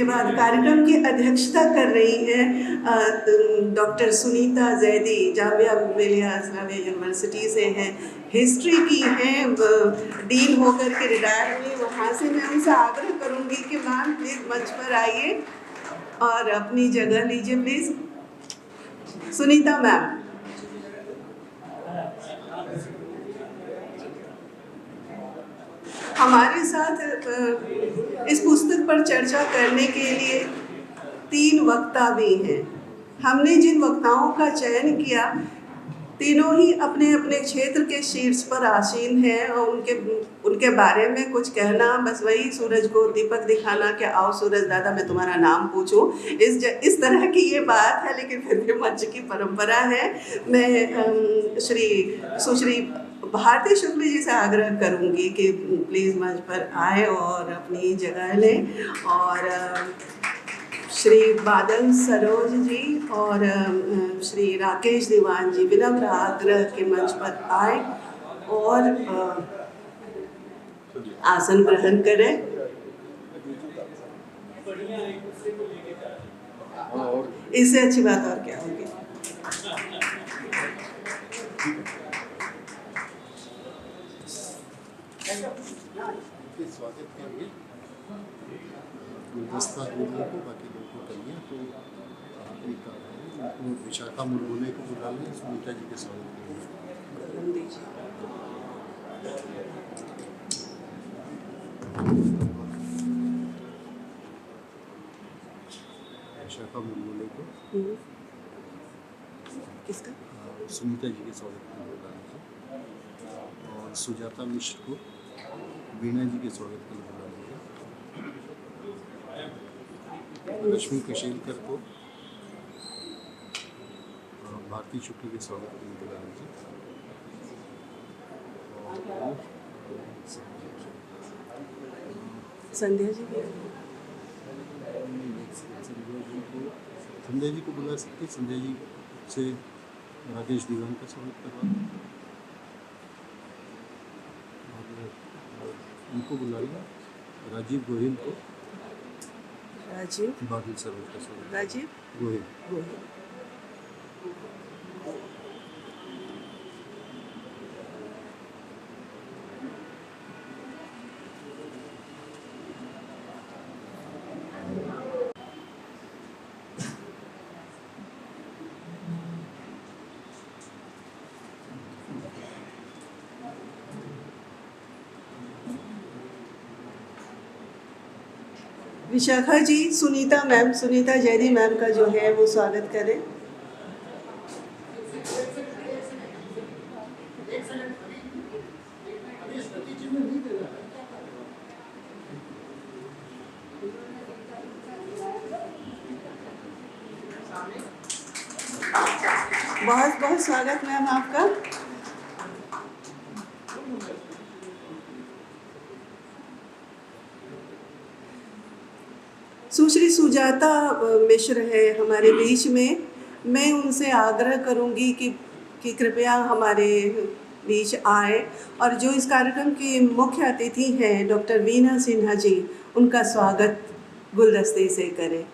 इसके बाद कार्यक्रम की अध्यक्षता कर रही हैं डॉक्टर सुनीता जैदी, जामिया मिलिया इस्लामिया यूनिवर्सिटी से हैं, हिस्ट्री की हैं, डीन होकर के रिटायर हुई। वहाँ से मैं उनसे आग्रह करूँगी कि मैम प्लीज़ मंच पर आइए और अपनी जगह लीजिए प्लीज़। सुनीता मैम। हमारे साथ इस पुस्तक पर चर्चा करने के लिए 3 वक्ता भी हैं। हमने जिन वक्ताओं का चयन किया, तीनों ही अपने अपने क्षेत्र के शीर्ष पर आसीन हैं और उनके बारे में कुछ कहना, बस वही सूरज को दीपक दिखाना कि आओ सूरज दादा मैं तुम्हारा नाम पूछूं, इस तरह की ये बात है, लेकिन फिर भी मंच की परंपरा है। मैं सुश्री भारती शुक्ल जी से आग्रह करूंगी कि प्लीज़ मंच पर आए और अपनी जगह लें, और श्री बादल सरोज जी और श्री राकेश दीवान जी विनम्र आग्रह के मंच पर आए और आसन ग्रहण करें। इससे अच्छी बात और क्या होगी। स्वागत करिए, गुलदस्ता लोगों को, बाकी लोगों को करिए। तो एक विशाखा मुरगुले को बुला लें, सुनीता जी के स्वागत करिए। विशाखा मुरगुले को किसका? सुनीता जी के स्वागत के लिए बुला लीजिए, और सुजाता मिश्र को वीणा जी के स्वागत के लिए बुला लीजिए, लक्ष्मी कशेलकर को भारती शुक्ल के स्वागत के लिए बुला लीजिए, संध्या जी को बुला सकते। संध्या जी से राकेश दीवान का स्वागत करवा दें, उनको बुला लिया। राजीव गोहिल को, राजीव बादल सरोज का स्वागत। राजीव गोहिल। विशाखा जी, सुनीता मैम, सुनीता जैदी मैम का जो है वो स्वागत करें। बहुत बहुत स्वागत मैम आपका। सुश्री सुजाता मिश्र है हमारे बीच में। मैं उनसे आग्रह करूंगी कि कृपया हमारे बीच आए, और जो इस कार्यक्रम की मुख्य अतिथि हैं डॉक्टर वीना सिन्हा जी, उनका स्वागत गुलदस्ते से करें।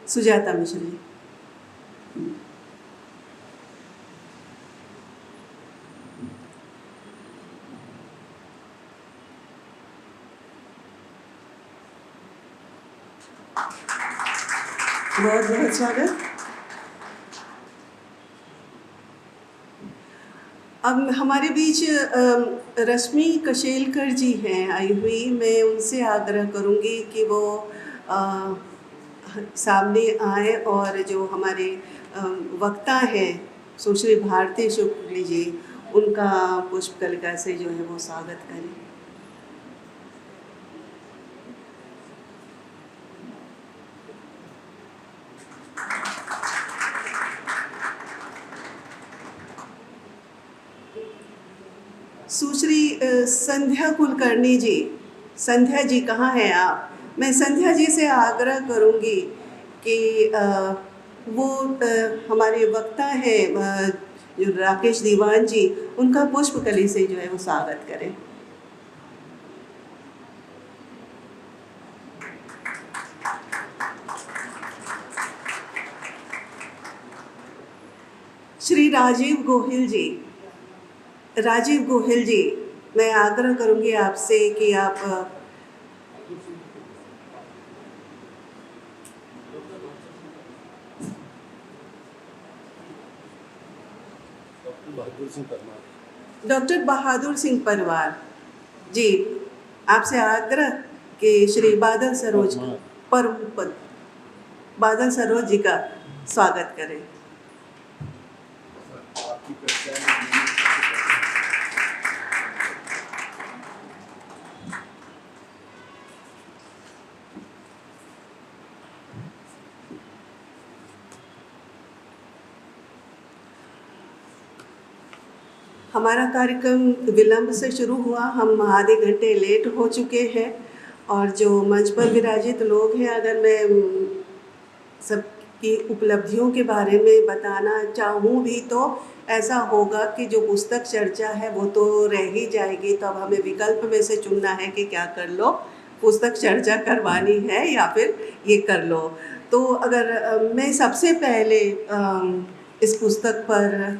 सुजाता मिश्र जी। बहुत बहुत स्वागत। अब हमारे बीच रश्मि कशेलकर जी हैं आई हुई। मैं उनसे आग्रह करूंगी कि वो सामने आए और जो हमारे वक्ता हैं सुश्री भारती शुक्ल जी, उनका पुष्प कलिका से जो है वो स्वागत करें। सुश्री संध्या कुलकर्णी जी, संध्या जी कहाँ हैं आप? मैं संध्या जी से आग्रह करूँगी कि वो हमारे वक्ता हैं जो राकेश दीवान जी, उनका पुष्पकली से जो है वो स्वागत करें। श्री राजीव गोहिल जी, राजीव गोहिल जी, मैं आग्रह करूंगी आपसे कि आप बहादुर सिंह परमार। डॉक्टर बहादुर सिंह परमार जी, आपसे आग्रह कि श्री बादल सरोज बादल सरोज जी का स्वागत करें। हमारा कार्यक्रम विलंब से शुरू हुआ, हम आधे घंटे लेट हो चुके हैं और जो मंच पर विराजित लोग हैं, अगर मैं सबकी उपलब्धियों के बारे में बताना चाहूँ भी तो ऐसा होगा कि जो पुस्तक चर्चा है वो तो रह ही जाएगी, तो अब हमें विकल्प में से चुनना है कि क्या कर लो, पुस्तक चर्चा करवानी है या फिर ये कर लो। तो अगर मैं सबसे पहले इस पुस्तक पर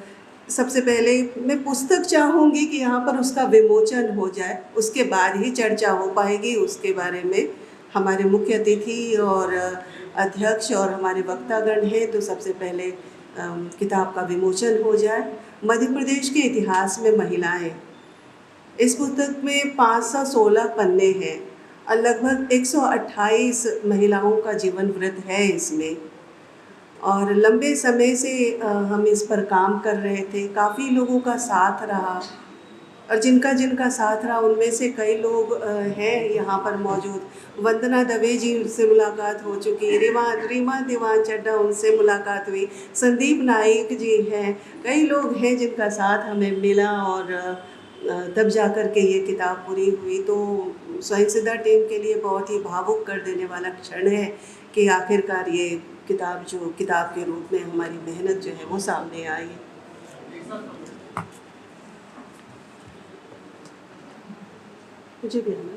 सबसे पहले मैं पुस्तक चाहूँगी कि यहाँ पर उसका विमोचन हो जाए, उसके बाद ही चर्चा हो पाएगी। उसके बारे में हमारे मुख्य अतिथि और अध्यक्ष और हमारे वक्तागण हैं, तो सबसे पहले किताब का विमोचन हो जाए। मध्य प्रदेश के इतिहास में महिलाएं, इस पुस्तक में 516 पन्ने हैं और लगभग 128 महिलाओं का जीवन वृत्त है इसमें, और लंबे समय से हम इस पर काम कर रहे थे। काफ़ी लोगों का साथ रहा और जिनका साथ रहा उनमें से कई लोग हैं यहाँ पर मौजूद। वंदना दवे जी से मुलाकात हो चुकी, रीमा दीवान चड्ढा, उनसे मुलाकात हुई, संदीप नाइक जी हैं, कई लोग हैं जिनका साथ हमें मिला और तब जा कर के ये किताब पूरी हुई। तो स्वयंसिद्धा टीम के लिए बहुत ही भावुक कर देने वाला क्षण है कि आखिरकार ये किताब के रूप में हमारी मेहनत जो है वो सामने आई। मुझे भी आना।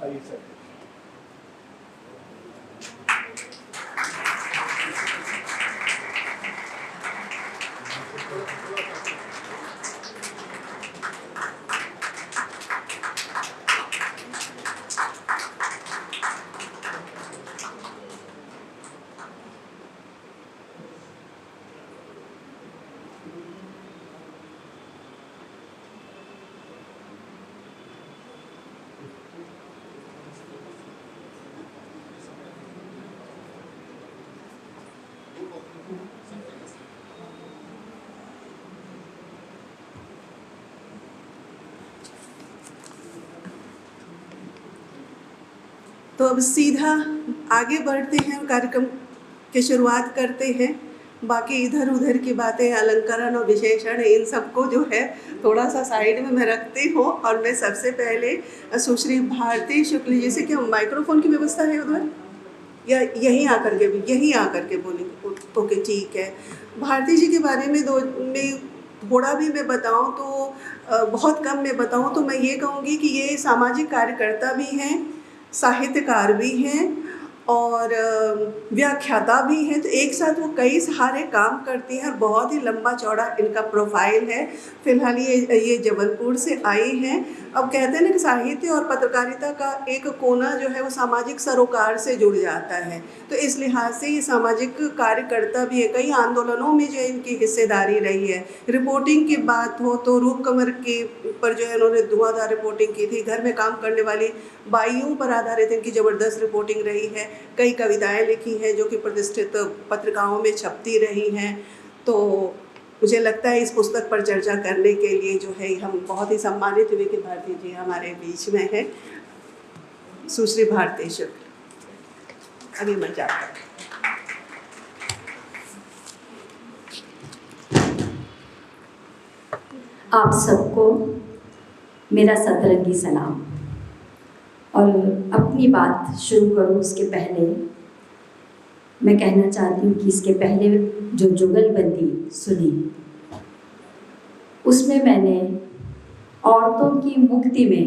आइए सर। तो अब सीधा आगे बढ़ते हैं, कार्यक्रम की शुरुआत करते हैं। बाकी इधर उधर की बातें, अलंकरण और विशेषण, इन सबको जो है थोड़ा सा साइड में मैं रखती हूँ और मैं सबसे पहले सुश्री भारती शुक्ल जी से, क्या माइक्रोफोन की व्यवस्था है उधर या यहीं आकर के बोलेंगे? ओके, ठीक है। भारती जी के बारे में थोड़ा भी मैं बताऊँ तो बहुत कम मैं बताऊँ तो मैं ये कहूँगी कि ये सामाजिक कार्यकर्ता भी हैं, साहित्यकार भी हैं और व्याख्याता भी हैं। तो एक साथ वो कई सारे काम करती हैं और बहुत ही लंबा चौड़ा इनका प्रोफाइल है। फिलहाल ये जबलपुर से आई हैं। अब कहते हैं ना कि साहित्य और पत्रकारिता का एक कोना जो है वो सामाजिक सरोकार से जुड़ जाता है, तो इस लिहाज से ये सामाजिक कार्यकर्ता भी है। कई आंदोलनों में जो है इनकी हिस्सेदारी रही है। रिपोर्टिंग की बात हो तो रूपकमर के पर जो है इन्होंने धुआंधार रिपोर्टिंग की थी। घर में काम करने वाली बाइयों पर आधारित इनकी ज़बरदस्त रिपोर्टिंग रही है। कई कविताएं लिखी हैं जो कि प्रतिष्ठित पत्रिकाओं में छपती रही हैं। तो मुझे लगता है इस पुस्तक पर चर्चा करने के लिए जो है हम बहुत ही सम्मानित हुए कि भारती जी हमारे बीच में हैं। सुश्री भारती शुक्ल, अभी मैं जाता हूँ। आप सबको मेरा सतरंगी सलाम। और अपनी बात शुरू करूँ उसके पहले मैं कहना चाहती हूँ कि इसके पहले जो जुगलबंदी सुनी उसमें मैंने औरतों की मुक्ति में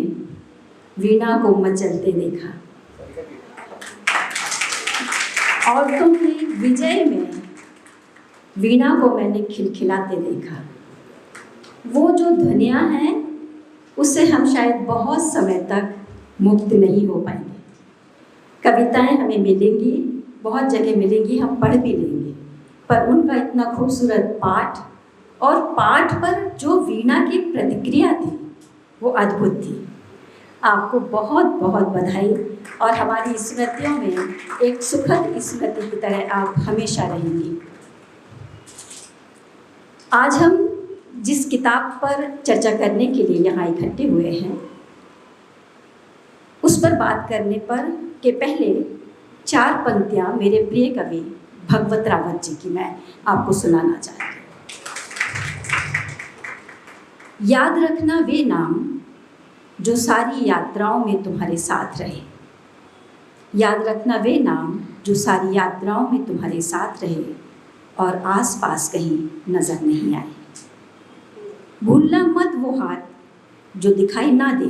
वीणा को मचलते देखा। औरतों की विजय में वीणा को मैंने खिलखिलाते देखा। वो जो ध्वनियाँ हैं उससे हम शायद बहुत समय तक मुक्त नहीं हो पाएंगे। कविताएं हमें मिलेंगी, बहुत जगह मिलेंगी, हम पढ़ भी लेंगे, पर उनका इतना खूबसूरत पाठ और पाठ पर जो वीणा की प्रतिक्रिया थी वो अद्भुत थी। आपको बहुत बहुत बधाई और हमारी स्मृतियों में एक सुखद स्मृति की तरह आप हमेशा रहेंगी। आज हम जिस किताब पर चर्चा करने के लिए यहाँ इकट्ठे हुए हैं उस पर बात करने पर के पहले 4 पंक्तियाँ मेरे प्रिय कवि भगवत रावत जी की मैं आपको सुनाना चाहती हूँ। याद रखना वे नाम जो सारी यात्राओं में तुम्हारे साथ रहे। याद रखना वे नाम जो सारी यात्राओं में तुम्हारे साथ रहे और आसपास कहीं नजर नहीं आए। भूलना मत वो हाथ जो दिखाई ना दे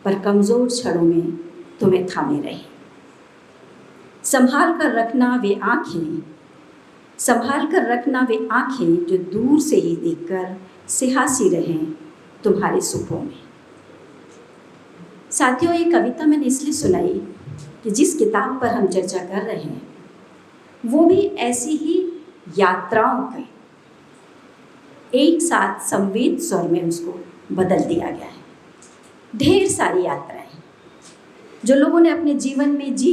पर कमज़ोर क्षणों में तुम्हें थामे रहे। संभाल कर रखना वे आँखें, संभाल कर रखना वे आँखें जो दूर से ही देखकर सिहासी रहें तुम्हारे सुखों में। साथियों, ये कविता मैंने इसलिए सुनाई कि जिस किताब पर हम चर्चा कर रहे हैं वो भी ऐसी ही यात्राओं के एक साथ संवेद स्वर में उसको बदल दिया गया है। ढेर सारी यात्राएं जो लोगों ने अपने जीवन में जी,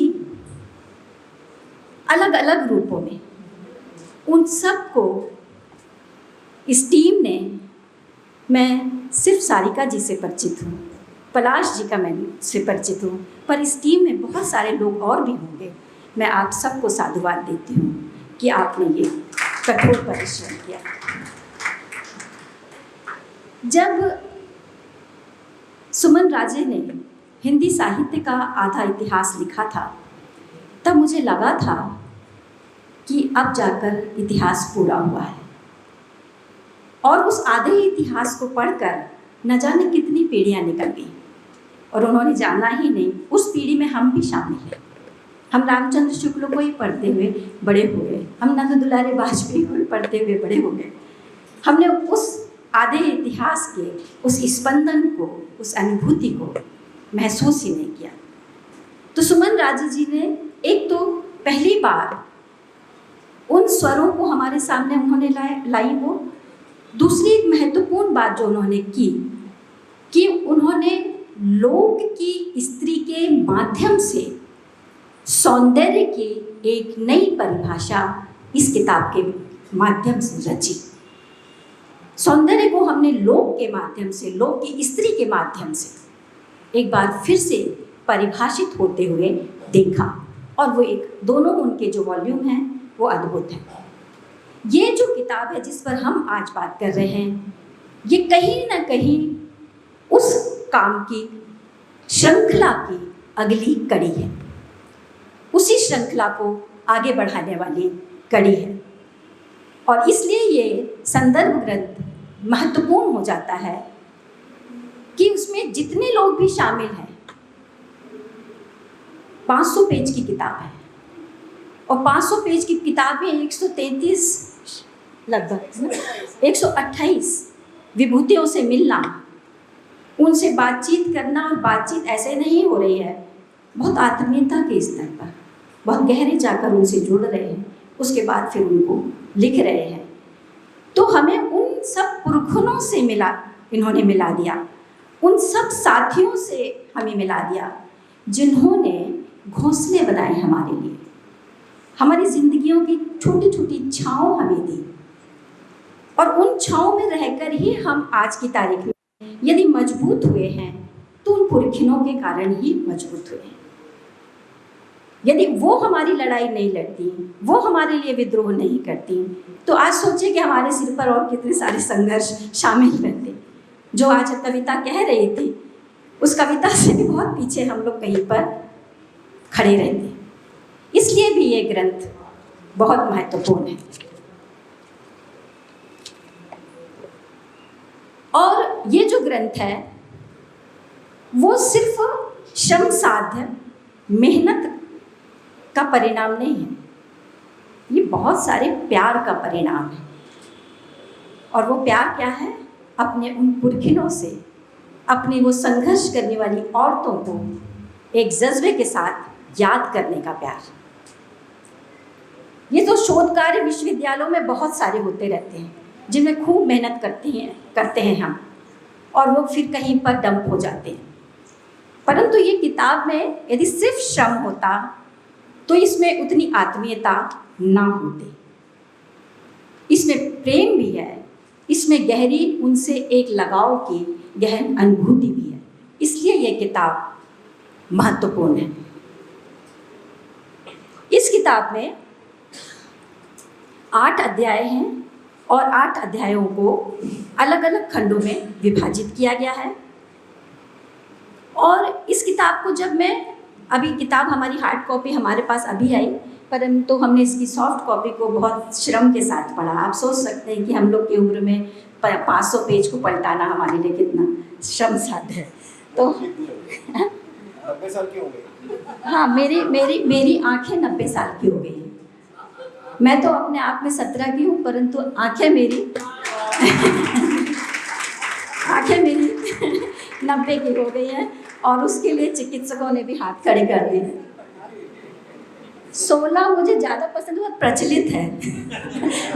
अलग अलग रूपों में, उन सब को इस टीम ने, मैं सिर्फ सारिका जी से परिचित हूँ, पलाश जी का मैं से परिचित हूँ, पर इस टीम में बहुत सारे लोग और भी होंगे। मैं आप सबको साधुवाद देती हूँ कि आपने ये कठोर परिश्रम किया। जब सुमन राजे ने हिंदी साहित्य का आधा इतिहास लिखा था तब मुझे लगा था कि अब जाकर इतिहास पूरा हुआ है, और उस आधे इतिहास को पढ़कर न जाने कितनी पीढ़ियाँ निकल गई और उन्होंने जाना ही नहीं, उस पीढ़ी में हम भी शामिल हैं। हम रामचंद्र शुक्ल को ही पढ़ते हुए बड़े हो गए, हम नंद दुलारे वाजपेयी को ही पढ़ते हुए बड़े हो गए। हमने उस आधे इतिहास के उस स्पंदन को, उस अनुभूति को महसूस ही नहीं किया। तो सुमन राजे जी ने एक तो पहली बार उन स्वरों को हमारे सामने उन्होंने लाई वो। दूसरी एक महत्वपूर्ण बात जो उन्होंने की कि उन्होंने लोक की स्त्री के माध्यम से सौंदर्य की एक नई परिभाषा इस किताब के माध्यम से रची। सौंदर्य को हमने लोक के माध्यम से, लोक की स्त्री के माध्यम से एक बार फिर से परिभाषित होते हुए देखा, और वो एक दोनों उनके जो वॉल्यूम हैं वो अद्भुत हैं। ये जो किताब है जिस पर हम आज बात कर रहे हैं, ये कहीं ना कहीं उस काम की श्रृंखला की अगली कड़ी है, उसी श्रृंखला को आगे बढ़ाने वाली कड़ी है, और इसलिए ये संदर्भ ग्रंथ महत्वपूर्ण हो जाता है कि उसमें जितने लोग भी शामिल हैं, 500 पेज की किताब है, और 500 पेज की किताब में 133 लगभग 128 विभूतियों से मिलना, उनसे बातचीत करना, और बातचीत ऐसे नहीं हो रही है, बहुत आत्मीयता के स्तर पर, बहुत गहरे जाकर उनसे जुड़ रहे हैं, उसके बाद फिर उनको लिख रहे हैं। तो हमें उन सब पुरखनों से इन्होंने मिला दिया, उन सब साथियों से हमें मिला दिया जिन्होंने घोंसले बनाए हमारे लिए, हमारी जिंदगियों की छोटी छोटी छाँव हमें दी, और उन छाँव में रहकर ही हम आज की तारीख में यदि मजबूत हुए हैं तो उन पुरखिनों के कारण ही मजबूत हुए हैं। यदि वो हमारी लड़ाई नहीं लड़ती, वो हमारे लिए विद्रोह नहीं करती, तो आज सोचिए कि हमारे सिर पर और कितने सारे संघर्ष शामिल रहते। जो आज कविता कह रही थी, उस कविता से भी बहुत पीछे हम लोग कहीं पर खड़े रहते। इसलिए भी ये ग्रंथ बहुत महत्वपूर्ण है। और ये जो ग्रंथ है वो सिर्फ श्रम साध्य मेहनत का परिणाम नहीं है, ये बहुत सारे प्यार का परिणाम है। और वो प्यार क्या है? अपने उन पुरखिनों से, अपनी वो संघर्ष करने वाली औरतों को एक जज्बे के साथ याद करने का प्यार। ये तो शोध कार्य विश्वविद्यालयों में बहुत सारे होते रहते हैं, जिनमें खूब मेहनत करते हैं हम, और वो फिर कहीं पर डंप हो जाते हैं। परंतु ये किताब में यदि सिर्फ श्रम होता तो इसमें उतनी आत्मीयता ना होती। इसमें प्रेम भी है, इसमें गहरी उनसे एक लगाव की गहन अनुभूति भी है, इसलिए ये किताब महत्वपूर्ण है। इस किताब में 8 अध्याय हैं और 8 अध्यायों को अलग अलग खंडों में विभाजित किया गया है। और इस किताब को जब मैं, अभी किताब हमारी हार्ड कॉपी हमारे पास अभी आई, परंतु हमने इसकी सॉफ्ट कॉपी को बहुत श्रम के साथ पढ़ा। आप सोच सकते हैं कि हम लोग की उम्र में 500 पेज को पलटाना हमारे लिए कितना श्रम साध्य है। तो 90 साल की हो गई। हाँ, मेरी आंखें 90 साल की हो गई हैं। मैं तो अपने आप में 17 की हूँ, परंतु आंखें मेरी 90 की हो गई हैं, और उसके लिए चिकित्सकों ने भी हाथ खड़े कर दिए हैं। 16 मुझे ज़्यादा पसंद हुआ, प्रचलित है।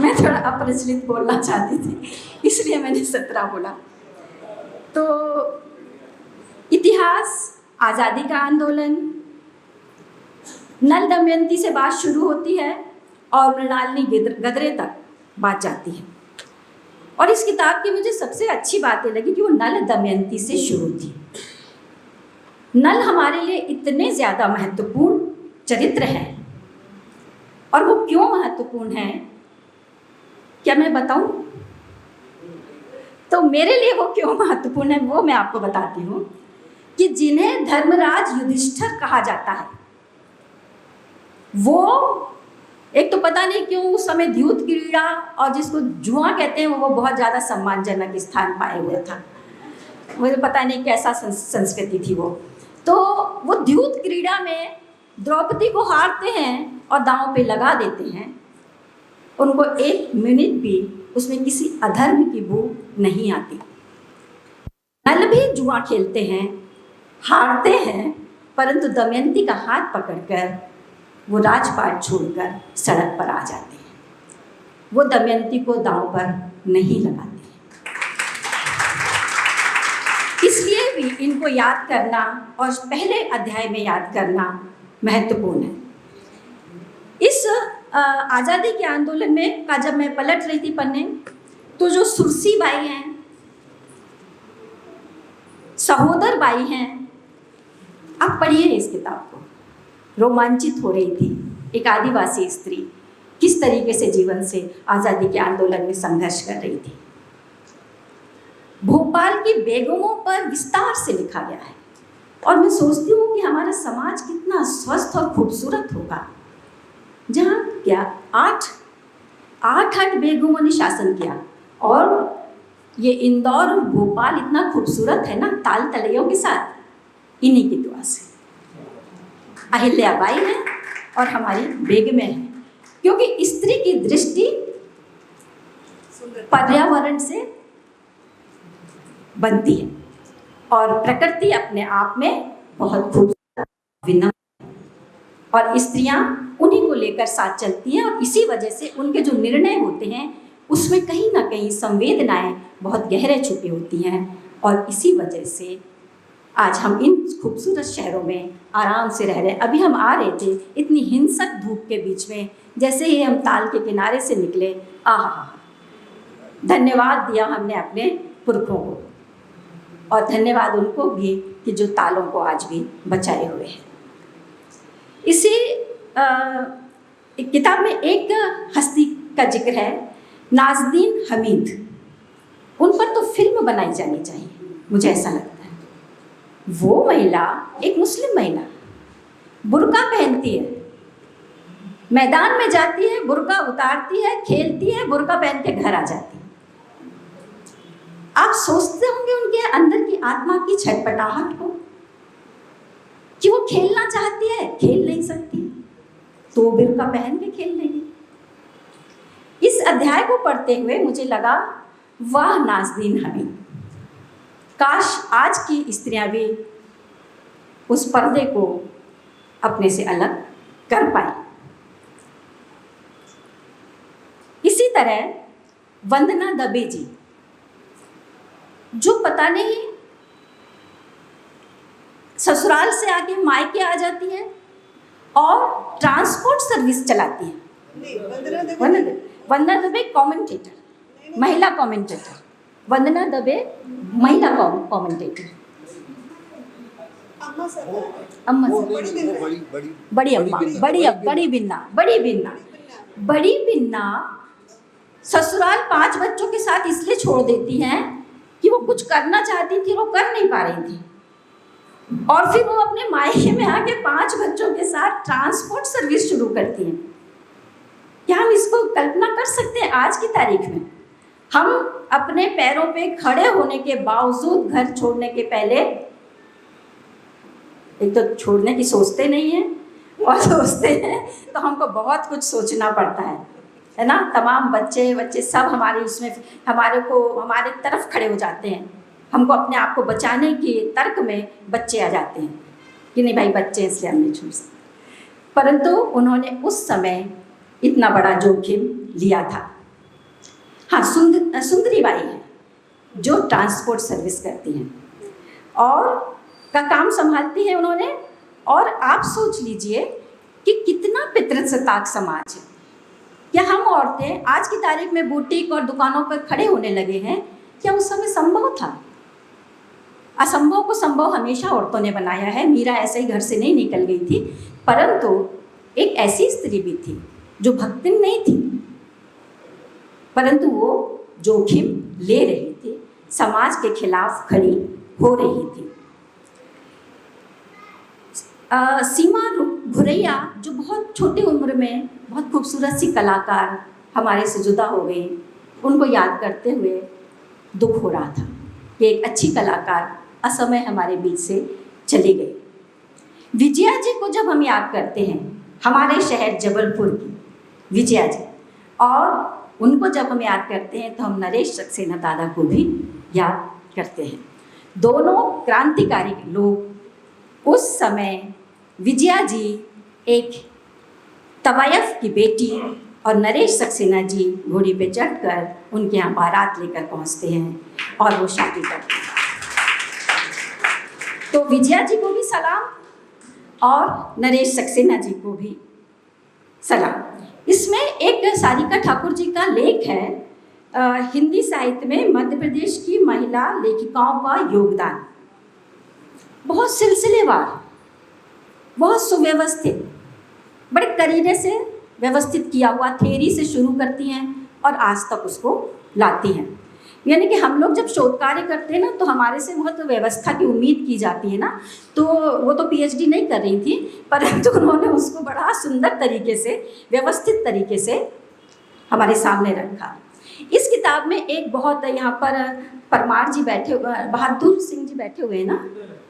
मैं थोड़ा अप्रचलित बोलना चाहती थी, इसलिए मैंने 17 बोला। तो इतिहास, आज़ादी का आंदोलन, नल दमयंती से बात शुरू होती है और मृणालिनी गदरे तक बात जाती है। और इस किताब की मुझे सबसे अच्छी बात ये लगी कि वो नल दमयंती से शुरू थी। नल हमारे लिए इतने ज़्यादा महत्वपूर्ण चरित्र हैं, और वो क्यों महत्वपूर्ण हैं क्या मैं बताऊं? तो मेरे लिए वो क्यों महत्वपूर्ण है वो मैं आपको बताती हूँ कि जिन्हें धर्मराज युधिष्ठिर कहा जाता है, वो एक तो पता नहीं क्यों उस समय द्यूत क्रीड़ा और जिसको जुआ कहते हैं वो बहुत ज़्यादा सम्मानजनक स्थान पाए हुए था। मुझे पता नहीं कैसा संस्कृति थी वो। तो वो द्यूत क्रीड़ा में द्रौपदी को हारते हैं और दांव पे लगा देते हैं। उनको 1 मिनट भी उसमें किसी अधर्म की बू नहीं आती। नल भी जुआ खेलते हैं, हारते हैं, परंतु दमयंती का हाथ पकड़कर वो राजपाट छोड़कर सड़क पर आ जाते हैं। वो दमयंती को दांव पर नहीं लगाते। इसलिए भी इनको याद करना और पहले अध्याय में याद करना महत्वपूर्ण है। इस आज़ादी के आंदोलन में का जब मैं पलट रही थी पन्ने, तो जो सुरसी बाई हैं, सहोदर बाई हैं, आप पढ़िए इस किताब को। रोमांचित हो रही थी एक आदिवासी स्त्री किस तरीके से जीवन से आज़ादी के आंदोलन में संघर्ष कर रही थी। भोपाल की बेगमों पर विस्तार से लिखा गया है, और मैं सोचती हूँ कि हमारा समाज कितना स्वस्थ और खूबसूरत होगा जहाँ क्या 8 बेगमों ने शासन किया। और ये इंदौर और भोपाल इतना खूबसूरत है ना, ताल तलैयों के साथ, इन्हीं की दुआ से। अहिल्याबाई है और हमारी बेगमें हैं, क्योंकि स्त्री की दृष्टि पर्यावरण से बनती है और प्रकृति अपने आप में बहुत खूबसूरत विनम्र, और स्त्रियां उन्हीं को लेकर साथ चलती हैं। और इसी वजह से उनके जो निर्णय होते हैं उसमें कहीं ना कहीं संवेदनाएं बहुत गहरे छुपी होती हैं। और इसी वजह से आज हम इन खूबसूरत शहरों में आराम से रह रहे हैं। अभी हम आ रहे थे इतनी हिंसक धूप के बीच में, जैसे ही हम ताल के किनारे से निकले, आहा, धन्यवाद दिया हमने अपने पुरखों को, और धन्यवाद उनको भी कि जो तालों को आज भी बचाए हुए हैं। इसी किताब में एक हस्ती का जिक्र है, नाज़नीन हमीद। उन पर तो फिल्म बनाई जानी चाहिए, मुझे ऐसा लगता है। वो महिला, एक मुस्लिम महिला, बुर्का पहनती है, मैदान में जाती है, बुर्का उतारती है, खेलती है, बुर्का पहन के घर आ जाती है। आप सोचते होंगे उनके अंदर की आत्मा की छटपटाहट को कि वो खेलना चाहती है, खेल नहीं सकती, तो बुर्का पहन के खेल लेगी। इस अध्याय को पढ़ते हुए मुझे लगा, वाह नाज़नीन हमीद, काश आज की स्त्रियां भी उस पर्दे को अपने से अलग कर पाए। इसी तरह वंदना दबे जी, जो पता नहीं ससुराल से आके मायके आ जाती है और ट्रांसपोर्ट सर्विस चलाती है। नहीं, वंदना दबे कमेंटेटर, महिला कमेंटेटर, वंदना दबे महिला कमेंटेटर, अम्मा सर, अम्मा वो सर, नहीं, वो बड़ी बड़ी अम्मा, बड़ी बिन्ना ससुराल 5 बच्चों के साथ इसलिए छोड़ देती हैं कि वो कुछ करना चाहती थी, वो कर नहीं पा रही थी, और फिर वो अपने मायके में आके 5 बच्चों के साथ ट्रांसपोर्ट सर्विस शुरू करती हैं। क्या हम इसको कल्पना कर सकते हैं? आज की तारीख में हम अपने पैरों पे खड़े होने के बावजूद घर छोड़ने के पहले एक तो छोड़ने की सोचते नहीं हैं, और सोचते हैं तो हमको बहुत कुछ सोचना पड़ता है ना। तमाम बच्चे सब हमारे उसमें हमारे तरफ खड़े हो जाते हैं, हमको अपने आप को बचाने के तर्क में बच्चे आ जाते हैं कि नहीं भाई बच्चे इसलिए हम नहीं छोड़ सकते। परंतु उन्होंने उस समय इतना बड़ा जोखिम लिया था। हाँ, सुंदरी बाई है जो ट्रांसपोर्ट सर्विस करती हैं और का काम संभालती है उन्होंने। और आप सोच लीजिए कि कितना पितृसत्ताक समाज है। क्या हम औरतें आज की तारीख में बुटीक और दुकानों पर खड़े होने लगे हैं? क्या उस समय संभव था? असंभव को संभव हमेशा औरतों ने बनाया है। मीरा ऐसे ही घर से नहीं निकल गई थी, परंतु एक ऐसी स्त्री भी थी जो भक्तिन नहीं थी, परंतु वो जोखिम ले रही थी, समाज के खिलाफ खड़ी हो रही थी। सीमा भुरैया जो बहुत छोटी उम्र में बहुत खूबसूरत सी कलाकार हमारे से जुदा हो गई, उनको याद करते हुए दुख हो रहा था कि एक अच्छी कलाकार असमय हमारे बीच से चली गई। विजया जी को जब हम याद करते हैं, हमारे शहर जबलपुर की विजया जी, और उनको जब हम याद करते हैं तो हम नरेश सक्सेना दादा को भी याद करते हैं। दोनों क्रांतिकारी लोग। उस समय विजया जी एक तवायफ की बेटी और नरेश सक्सेना जी घोड़ी पे चढ़कर उनके यहाँ बारात लेकर पहुँचते हैं और वो शादी करते हैं। तो विजया जी को भी सलाम और नरेश सक्सेना जी को भी सलाम। इसमें एक सारिका ठाकुर जी का लेख है, हिंदी साहित्य में मध्य प्रदेश की महिला लेखिकाओं का योगदान। बहुत सिलसिलेवार, बहुत सुव्यवस्थित, बड़े करीने से व्यवस्थित किया हुआ, थ्योरी से शुरू करती हैं और आज तक उसको लाती हैं। यानी कि हम लोग जब शोध कार्य करते हैं ना, तो हमारे से बहुत व्यवस्था की उम्मीद की जाती है ना। तो वो तो पीएचडी नहीं कर रही थी, परंतु उन्होंने उसको बड़ा सुंदर तरीके से, व्यवस्थित तरीके से हमारे सामने रखा। इस किताब में एक बहुत, यहाँ पर परमार जी बैठे हुए, बहादुर सिंह जी बैठे हुए हैं ना,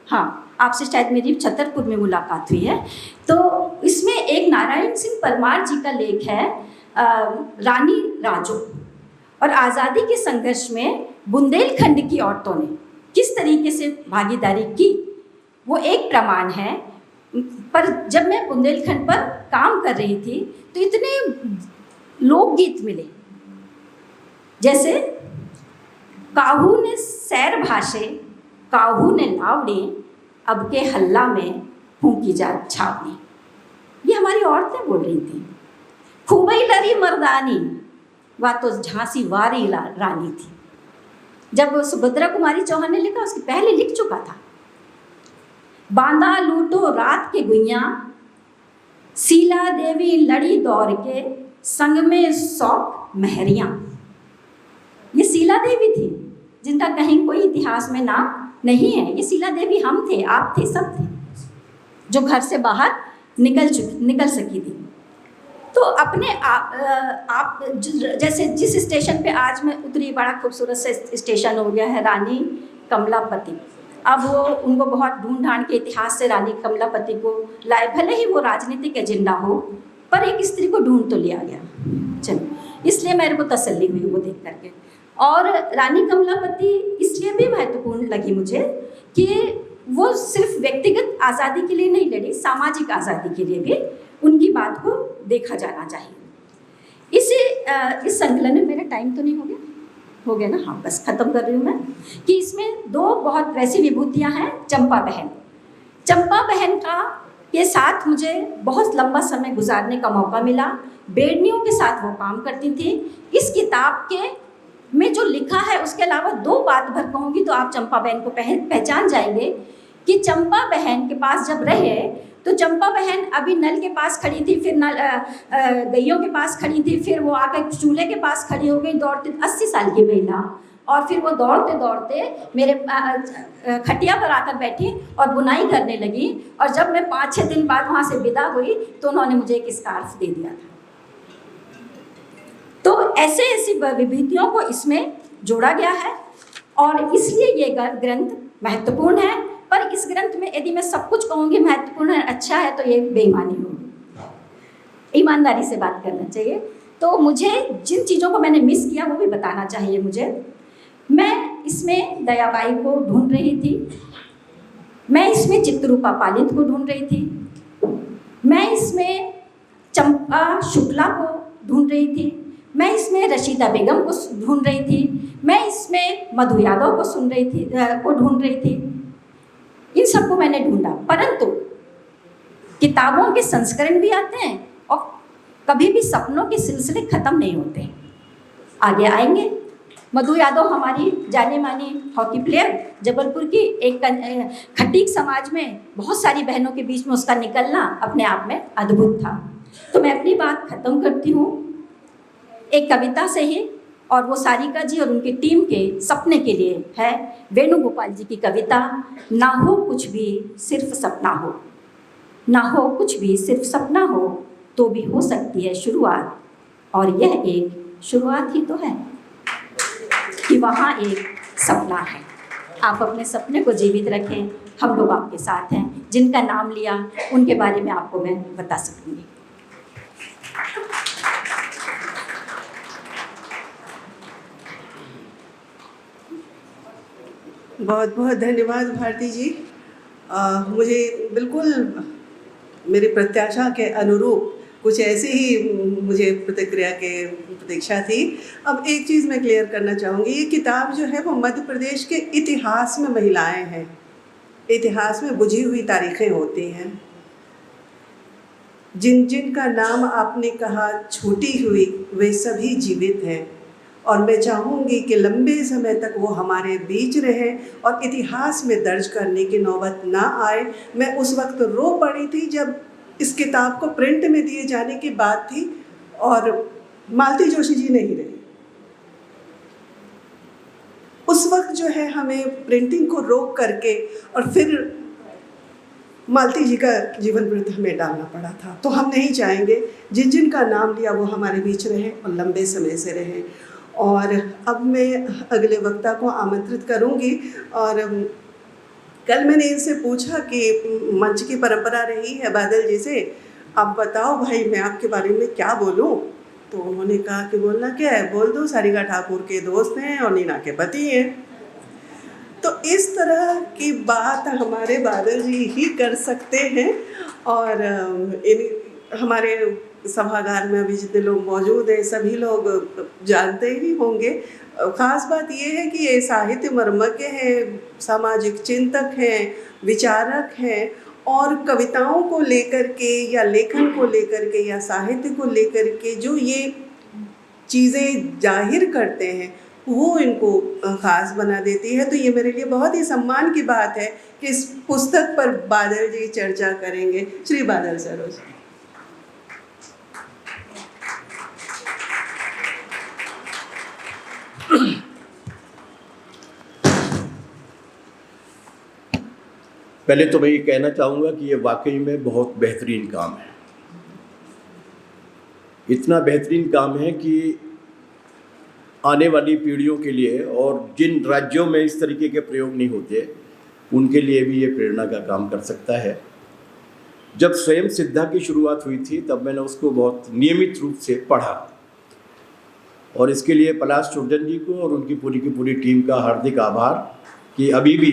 हाँ, आपसे शायद मेरी छतरपुर में मुलाकात हुई है। तो इसमें एक नारायण सिंह परमार जी का लेख है, रानी राजो और आज़ादी के संघर्ष में बुंदेलखंड की औरतों ने किस तरीके से भागीदारी की, वो एक प्रमाण है। पर जब मैं बुंदेलखंड पर काम कर रही थी तो इतने लोकगीत मिले, जैसे काहू ने सैर भाषे, काहू ने लावड़ी, अब के हल्ला में फूंकी जा छावनी। ये हमारी औरतें बोल रही थी। खूबई लरी मर्दानी, वह तो झांसी वारी रानी थी। जब सुभद्रा कुमारी चौहान ने लिखा, उसके पहले लिख चुका था। बांदा लूटो रात के गुइया, शीला देवी लड़ी दौड़ के, संग में 100 महरियां। ये शीला देवी थी जिनका कहीं कोई इतिहास में नाम नहीं है। ये शीला देवी हम थे, आप थे, सब थे, जो घर से बाहर निकल सकी थी। तो अपने आप जैसे जिस स्टेशन पे आज मैं उतरी, बड़ा खूबसूरत से स्टेशन हो गया है, रानी कमलापति। अब वो उनको बहुत ढूंढ ढांड के इतिहास से रानी कमलापति को लाए, भले ही वो राजनीतिक एजेंडा हो, पर एक स्त्री को ढूंढ तो लिया गया। चलो, इसलिए मेरे को तसल्ली हुई वो देख करके। और रानी कमलापति इसलिए भी महत्वपूर्ण लगी मुझे कि वो सिर्फ व्यक्तिगत आज़ादी के लिए नहीं लड़ी, सामाजिक आज़ादी के लिए भी उनकी बात को देखा जाना चाहिए। इस संकलन में मेरा टाइम तो नहीं हो गया ना? हाँ, बस ख़त्म कर रही हूँ मैं कि इसमें 2 बहुत वैसी विभूतियाँ हैं। चंपा बहन के साथ मुझे बहुत लंबा समय गुजारने का मौका मिला। बेड़नियों के साथ वो काम करती थी। इस किताब के में जो लिखा है उसके अलावा 2 बात भर कहूँगी तो आप चंपा बहन को पहचान जाएंगे कि चंपा बहन के पास जब रहे तो चंपा बहन अभी नल के पास खड़ी थी, फिर गैयों के पास खड़ी थी, फिर वो आकर चूल्हे के पास खड़ी हो गई दौड़ते, 80 साल की महिला। और फिर वो दौड़ते दौड़ते मेरे खटिया पर आकर बैठी और बुनाई करने लगी। और जब मैं 5-6 दिन बाद वहाँ से विदा हुई तो उन्होंने मुझे एक स्कार्फ दे दिया था। तो ऐसी विभूतियों को इसमें जोड़ा गया है और इसलिए ये ग्रंथ महत्वपूर्ण है। पर इस ग्रंथ में यदि मैं सब कुछ कहूँगी महत्वपूर्ण है, अच्छा है, तो ये बेईमानी होगी। ईमानदारी से बात करना चाहिए। तो मुझे जिन चीज़ों को मैंने मिस किया वो भी बताना चाहिए मुझे। मैं इसमें दयाबाई को ढूंढ रही थी, मैं इसमें चित्ररूपा पालित को ढूंढ रही थी, मैं इसमें चंपा शुक्ला को ढूंढ रही थी, मैं इसमें रशीदा बेगम को ढूंढ रही थी, मैं इसमें मधु यादव को ढूंढ रही थी। इन सबको मैंने ढूंढा, परंतु किताबों के संस्करण भी आते हैं और कभी भी सपनों के सिलसिले खत्म नहीं होते, आगे आएंगे। मधु यादव हमारी जाने मानी हॉकी प्लेयर, जबलपुर की, एक खटीक समाज में बहुत सारी बहनों के बीच में उसका निकलना अपने आप में अद्भुत था। तो मैं अपनी बात खत्म करती हूँ एक कविता से ही, और वो सारिका जी और उनकी टीम के सपने के लिए है। वेणुगोपाल जी की कविता, ना हो कुछ भी सिर्फ सपना हो, ना हो कुछ भी सिर्फ सपना हो तो भी हो सकती है शुरुआत, और यह एक शुरुआत ही तो है कि वहाँ एक सपना है। आप अपने सपने को जीवित रखें, हम लोग आपके साथ हैं। जिनका नाम लिया उनके बारे में आपको मैं बता सकूँगी। बहुत बहुत धन्यवाद भारती जी। मुझे बिल्कुल मेरी प्रत्याशा के अनुरूप कुछ ऐसी ही मुझे प्रतिक्रिया के प्रतीक्षा थी। अब एक चीज़ मैं क्लियर करना चाहूँगी, ये किताब जो है वो मध्य प्रदेश के इतिहास में महिलाएं हैं, इतिहास में बुझी हुई तारीखें होती हैं। जिन जिन का नाम आपने कहा छूटी हुई, वे सभी जीवित हैं और मैं चाहूँगी कि लंबे समय तक वो हमारे बीच रहे और इतिहास में दर्ज करने की नौबत ना आए। मैं उस वक्त रो पड़ी थी जब इस किताब को प्रिंट में दिए जाने की बात थी और मालती जोशी जी नहीं रही। उस वक्त जो है हमें प्रिंटिंग को रोक करके और फिर मालती जी का जीवन वृत्त हमें डालना पड़ा था। तो हम नहीं चाहेंगे जिन जिन का नाम लिया वो हमारे बीच रहे और लंबे समय से रहे। और अब मैं अगले वक्ता को आमंत्रित करूंगी। और कल मैंने इनसे पूछा कि मंच की परंपरा रही है बादल जी से, आप बताओ भाई मैं आपके बारे में क्या बोलूं। तो उन्होंने कहा कि बोलना क्या है, बोल दो सारिका ठाकुर के दोस्त हैं और नीना के पति हैं। तो इस तरह की बात हमारे बादल जी ही कर सकते हैं। और हमारे सभागार में अभी जितने लोग मौजूद हैं सभी लोग जानते ही होंगे। ख़ास बात ये है कि ये साहित्य मर्मज्ञ हैं, सामाजिक चिंतक हैं, विचारक हैं और कविताओं को लेकर के या लेखन को लेकर के या साहित्य को लेकर के जो ये चीज़ें जाहिर करते हैं वो इनको ख़ास बना देती है। तो ये मेरे लिए बहुत ही सम्मान की बात है कि इस पुस्तक पर बादल जी चर्चा करेंगे। श्री बादल सरोज। पहले तो मैं ये कहना चाहूँगा कि ये वाकई में बहुत बेहतरीन काम है। इतना बेहतरीन काम है कि आने वाली पीढ़ियों के लिए, और जिन राज्यों में इस तरीके के प्रयोग नहीं होते उनके लिए भी ये प्रेरणा का काम कर सकता है। जब स्वयं सिद्धा की शुरुआत हुई थी तब मैंने उसको बहुत नियमित रूप से पढ़ा, और इसके लिए पलाश चुर्जन जी को और उनकी पूरी की पूरी टीम का हार्दिक आभार कि अभी भी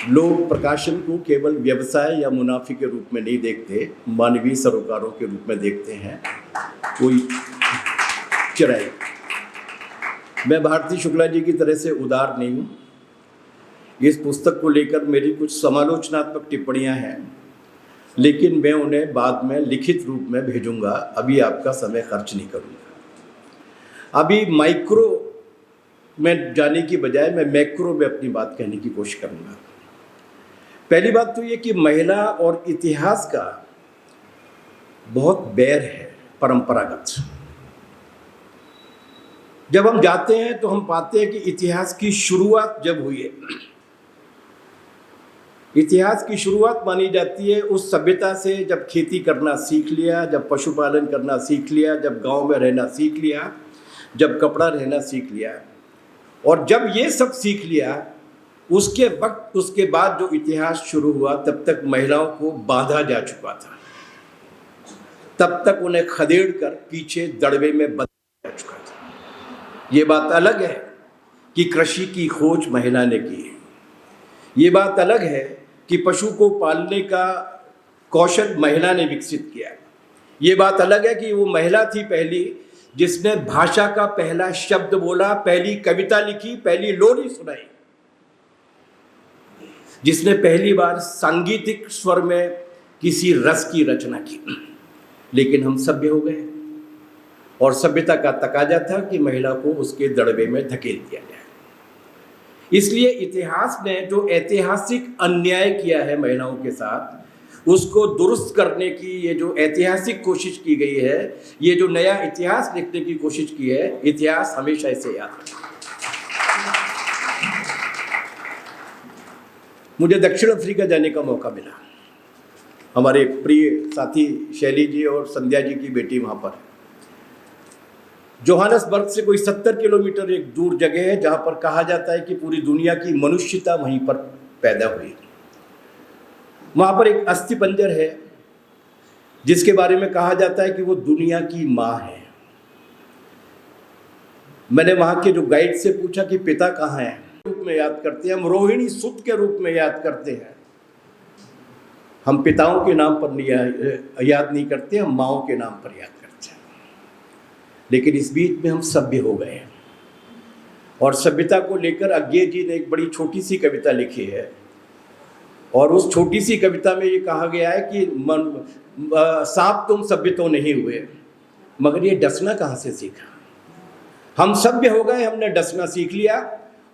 लोग प्रकाशन को केवल व्यवसाय या मुनाफे के रूप में नहीं देखते, मानवीय सरोकारों के रूप में देखते हैं। कोई चराई, मैं भारती शुक्ला जी की तरह से उदार नहीं हूँ। इस पुस्तक को लेकर मेरी कुछ समालोचनात्मक टिप्पणियाँ हैं, लेकिन मैं उन्हें बाद में लिखित रूप में भेजूंगा। अभी आपका समय खर्च नहीं करूँगा। अभी माइक्रो में जाने की बजाय मैं मैक्रो में अपनी बात कहने की कोशिश करूँगा। पहली बात तो ये कि महिला और इतिहास का बहुत बैर है परंपरागत। जब हम जाते हैं तो हम पाते हैं कि इतिहास की शुरुआत जब हुई है, इतिहास की शुरुआत मानी जाती है उस सभ्यता से जब खेती करना सीख लिया, जब पशुपालन करना सीख लिया, जब गांव में रहना सीख लिया, जब कपड़ा रहना सीख लिया। और जब ये सब सीख लिया उसके बाद जो इतिहास शुरू हुआ, तब तक महिलाओं को बांधा जा चुका था, तब तक उन्हें खदेड़ कर पीछे दड़बे में बंधा जा चुका था। ये बात अलग है कि कृषि की खोज महिला ने की है। ये बात अलग है कि पशु को पालने का कौशल महिला ने विकसित किया। ये बात अलग है कि वो महिला थी पहली जिसने भाषा का पहला शब्द बोला, पहली कविता लिखी, पहली लोरी सुनाई, जिसने पहली बार सांगीतिक स्वर में किसी रस की रचना की। लेकिन हम सभ्य हो गए और सभ्यता का तकाजा था कि महिला को उसके दड़बे में धकेल दिया जाए। इसलिए इतिहास ने जो ऐतिहासिक अन्याय किया है महिलाओं के साथ, उसको दुरुस्त करने की ये जो ऐतिहासिक कोशिश की गई है, ये जो नया इतिहास लिखने की कोशिश की है, इतिहास हमेशा इसे याद रखेगा। मुझे दक्षिण अफ्रीका जाने का मौका मिला। हमारे प्रिय साथी शैली जी और संध्या जी की बेटी वहाँ पर, जोहानसबर्ग से कोई 70 किलोमीटर एक दूर जगह है जहाँ पर कहा जाता है कि पूरी दुनिया की मनुष्यता वहीं पर पैदा हुई। वहाँ पर एक अस्थिपंजर है जिसके बारे में कहा जाता है कि वो दुनिया की माँ है। मैंने वहाँ के जो गाइड से पूछा कि पिता कहाँ हैं, रूप में याद करते हैं, हम रोहिणी सुत के रूप में याद करते हैं। हम पिताओं के नाम पर याद नहीं करते, हम माँओं के नाम पर याद करते हैं। लेकिन इस बीच में हम सभ्य हो गए हैं और सभ्यता को लेकर अज्ञे जी ने एक बड़ी छोटी सी कविता लिखी है, और उस छोटी सी कविता में ये कहा गया है कि सांप तुम सभ्य तो नहीं हुए, मगर ये डसना कहाँ से सीखा। हम सभ्य हो गए, हमने डसना सीख लिया,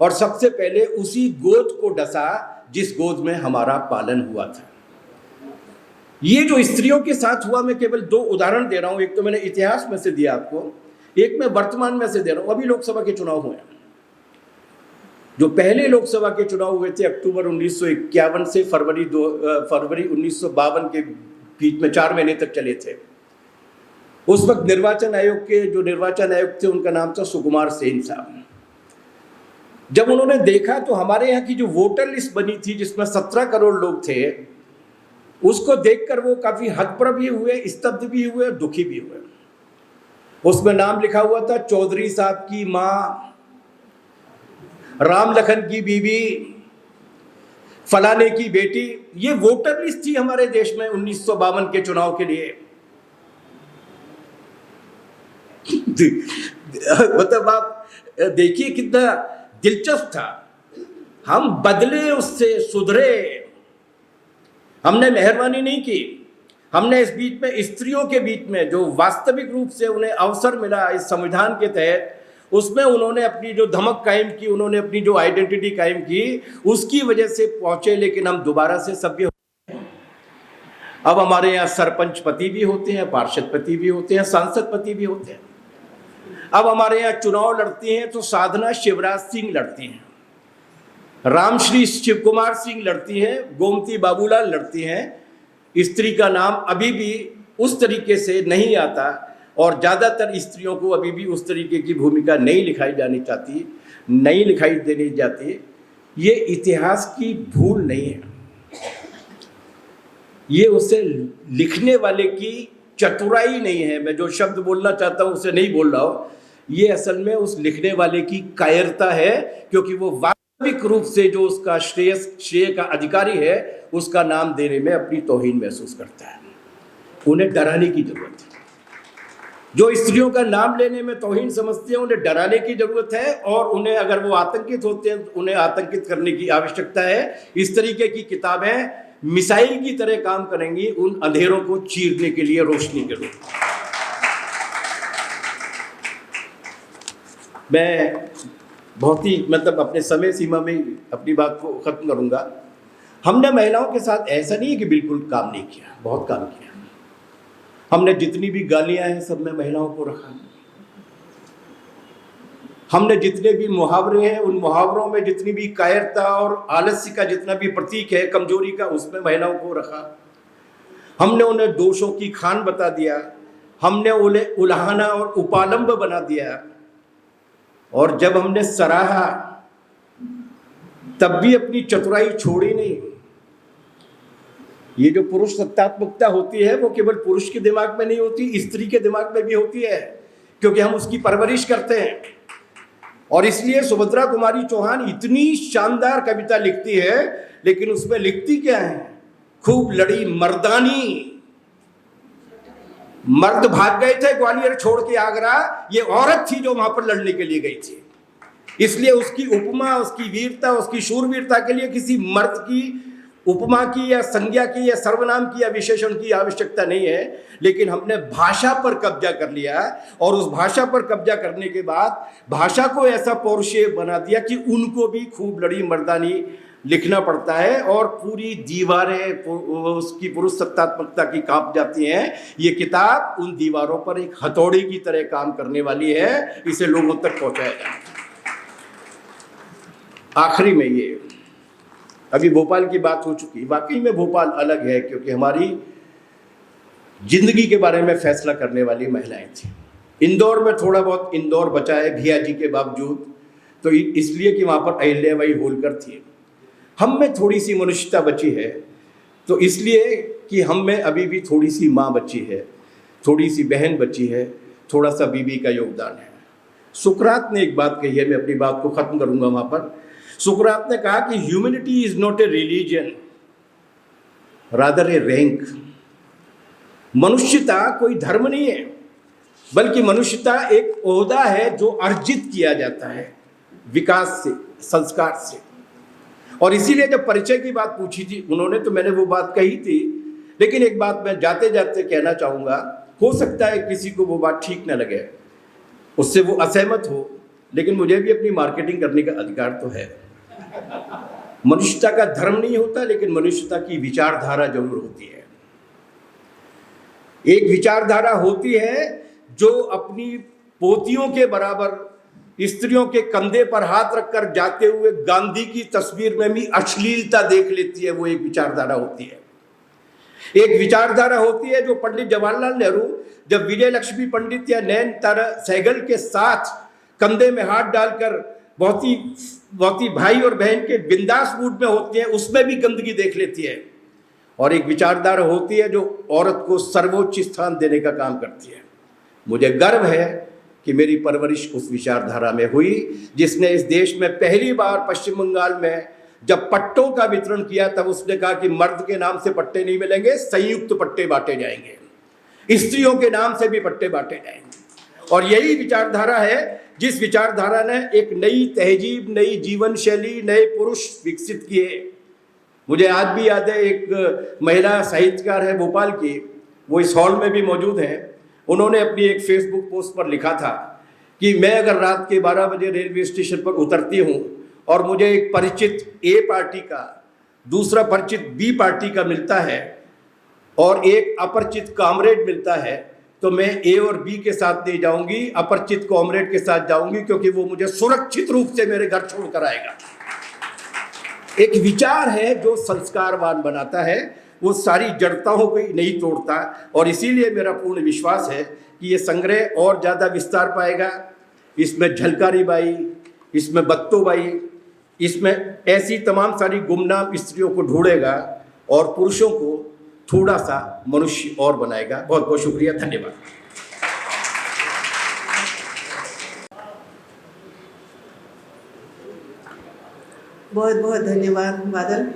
और सबसे पहले उसी गोद को डसा जिस गोद में हमारा पालन हुआ था। ये जो स्त्रियों के साथ हुआ, मैं केवल 2 उदाहरण दे रहा हूं। एक तो मैंने इतिहास में से दिया आपको, एक मैं वर्तमान में से दे रहा हूं। अभी लोकसभा के चुनाव हुए, जो पहले लोकसभा के चुनाव हुए थे अक्टूबर 1951 से फरवरी 1952 के बीच में 4 महीने तक चले थे। उस वक्त निर्वाचन आयोग के जो निर्वाचन आयुक्त थे उनका नाम था सुकुमार सेन साहब। जब उन्होंने देखा तो हमारे यहाँ की जो वोटर लिस्ट बनी थी जिसमें 17 करोड़ लोग थे, उसको देखकर वो काफी हतप्रभ भी हुए, स्तब्ध भी हुए, दुखी भी हुए। उसमें नाम लिखा हुआ था चौधरी साहब की माँ, राम लखन की बीबी, फलाने की बेटी। ये वोटर लिस्ट थी हमारे देश में 1952 के चुनाव के लिए। मतलब आप देखिए कितना दिलचस्प था। हम बदले, उससे सुधरे, हमने मेहरबानी नहीं की। हमने इस बीच में स्त्रियों के बीच में जो वास्तविक रूप से उन्हें अवसर मिला इस संविधान के तहत, उसमें उन्होंने अपनी जो धमक कायम की, उन्होंने अपनी जो आइडेंटिटी कायम की, उसकी वजह से पहुंचे। लेकिन हम दोबारा से सभ्य हो गए। अब हमारे यहाँ सरपंच पति भी होते हैं, पार्षद पति भी होते हैं, सांसद पति भी होते हैं। अब हमारे यहाँ चुनाव लड़ती हैं तो साधना शिवराज सिंह लड़ती हैं, रामश्री शिव कुमार सिंह लड़ती हैं, गोमती बाबूलाल लड़ती हैं। स्त्री का नाम अभी भी उस तरीके से नहीं आता, और ज़्यादातर स्त्रियों को अभी भी उस तरीके की भूमिका नहीं लिखाई जानी चाहती, नहीं लिखाई देनी जाती। ये इतिहास की भूल नहीं है, ये उसे लिखने वाले की चतुराई नहीं है। मैं जो शब्द बोलना चाहता हूं उसे नहीं बोल रहा हूं, ये असल में उस लिखने वाले की कायरता है, क्योंकि वो वास्तविक रूप से जो उसका श्रेय का अधिकारी है उसका नाम देने में अपनी तौहीन महसूस करता है। उन्हें डराने की जरूरत है। जो स्त्रियों का नाम लेने में तौहीन समझते हैं उन्हें डराने की जरूरत है, और उन्हें अगर वो आतंकित होते हैं तो उन्हें आतंकित करने की आवश्यकता है। इस तरीके की किताबें मिसाइल की तरह काम करेंगी उन अंधेरों को चीरने के लिए रोशनी के रूप में। मैं बहुत ही अपने समय सीमा में अपनी बात को खत्म करूंगा। हमने महिलाओं के साथ ऐसा नहीं है कि बिल्कुल काम नहीं किया, बहुत काम किया। हमने जितनी भी गालियां हैं सब में महिलाओं को रखा। हमने जितने भी मुहावरे हैं उन मुहावरों में जितनी भी कायरता और आलस्य का जितना भी प्रतीक है कमजोरी का, उसमें महिलाओं को रखा। हमने उन्हें दोषों की खान बता दिया, हमने उन्हें उल्हाना और उपालंब बना दिया, और जब हमने सराहा तब भी अपनी चतुराई छोड़ी नहीं। ये जो पुरुष सत्तात्मकता होती है वो केवल पुरुष के दिमाग में नहीं होती, स्त्री के दिमाग में भी होती है, क्योंकि हम उसकी परवरिश करते हैं। और इसलिए सुभद्रा कुमारी चौहान इतनी शानदार कविता लिखती है, लेकिन उसमें लिखती क्या है? खूब लड़ी मर्दानी। मर्द भाग गए थे ग्वालियर छोड़ के आगरा, ये औरत थी जो वहां पर लड़ने के लिए गई थी। इसलिए उसकी उपमा, उसकी वीरता, उसकी शूरवीरता के लिए किसी मर्द की उपमा की या संज्ञा की या सर्वनाम की या विशेषण की आवश्यकता नहीं है। लेकिन हमने भाषा पर कब्जा कर लिया, और उस भाषा पर कब्जा करने के बाद भाषा को ऐसा पौरुषेय बना दिया कि उनको भी खूब लड़ी मर्दानी लिखना पड़ता है, और पूरी दीवारें उसकी पुरुष सत्तात्मकता की कांप जाती हैं। ये किताब उन दीवारों पर एक हथौड़े की तरह काम करने वाली है, इसे लोगों तक पहुंचाया जाए। आखिरी में ये अभी भोपाल की बात हो चुकी, वाकई में भोपाल अलग है, क्योंकि हमारी जिंदगी के बारे में फैसला करने वाली महिलाएं थी। इंदौर में थोड़ा बहुत इंदौर बचा है भैयाजी के बावजूद, तो इसलिए कि वहाँ पर अहिल्याबाई होलकर थी। हम में थोड़ी सी मनुष्यता बची है, तो इसलिए कि हम में अभी भी थोड़ी सी माँ बची है, थोड़ी सी बहन बची है, थोड़ा सा बीबी का योगदान है। सुकरात ने एक बात कही है, मैं अपनी बात को खत्म करूंगा वहाँ पर। सुकरात ने कहा कि humanity is not a religion, rather A rank. मनुष्यता कोई धर्म नहीं है, बल्कि मनुष्यता एक ओहदा है जो अर्जित किया जाता है विकास से, संस्कार से। और इसीलिए जब परिचय की बात पूछी थी उन्होंने, तो मैंने वो बात कही थी। लेकिन एक बात मैं जाते जाते कहना चाहूँगा, हो सकता है किसी को वो बात ठीक न लगे, उससे वो असहमत हो, लेकिन मुझे भी अपनी मार्केटिंग करने का अधिकार तो है। मनुष्यता का धर्म नहीं होता, लेकिन मनुष्यता की विचारधारा जरूर होती है। एक विचारधारा होती है जो अपनी पोतियों के बराबर स्त्रियों के कंधे पर हाथ रखकर जाते हुए गांधी की तस्वीर में भी अश्लीलता देख लेती है, वो एक विचारधारा होती है। एक विचारधारा होती है जो पंडित जवाहरलाल नेहरू जब विजय लक्ष्मी पंडित या नयन तारा सहगल के साथ कंधे में हाथ डालकर बहुत ही भाई और बहन के बिंदास मूड में होती है, उसमें भी गंदगी देख लेती है। और एक विचारधारा होती है जो औरत को सर्वोच्च स्थान देने का काम करती है। मुझे गर्व है कि मेरी परवरिश उस विचारधारा में हुई जिसने इस देश में पहली बार पश्चिम बंगाल में जब पट्टों का वितरण किया, तब उसने कहा कि मर्द के नाम से पट्टे नहीं मिलेंगे, संयुक्त पट्टे बांटे जाएंगे, स्त्रियों के नाम से भी पट्टे बांटे जाएंगे। और यही विचारधारा है जिस विचारधारा ने एक नई तहजीब, नई जीवन शैली, नए पुरुष विकसित किए। मुझे आज भी याद है, एक महिला साहित्यकार है भोपाल की, वो इस हॉल में भी मौजूद हैं। उन्होंने अपनी एक फेसबुक पोस्ट पर लिखा था कि मैं अगर रात के 12 बजे रेलवे स्टेशन पर उतरती हूँ और मुझे एक परिचित ए पार्टी का, दूसरा परिचित बी पार्टी का मिलता है और एक अपरिचित कॉमरेड मिलता है, तो मैं ए और बी के साथ नहीं जाऊंगी, अपरिचित कॉमरेड के साथ जाऊंगी, क्योंकि वो मुझे सुरक्षित रूप से मेरे घर छोड़कर आएगा। एक विचार है जो संस्कारवान बनाता है, वो सारी जड़ताओं को नहीं तोड़ता। और इसीलिए मेरा पूर्ण विश्वास है कि ये संग्रह और ज़्यादा विस्तार पाएगा। इसमें झलकारी बाई, इसमें बत्तो बाई, इसमें ऐसी तमाम सारी गुमनाम स्त्रियों को ढूंढेगा और पुरुषों को थोड़ा सा मनुष्य और बनाएगा। बहुत बहुत शुक्रिया, धन्यवाद। बहुत बहुत धन्यवाद बादल।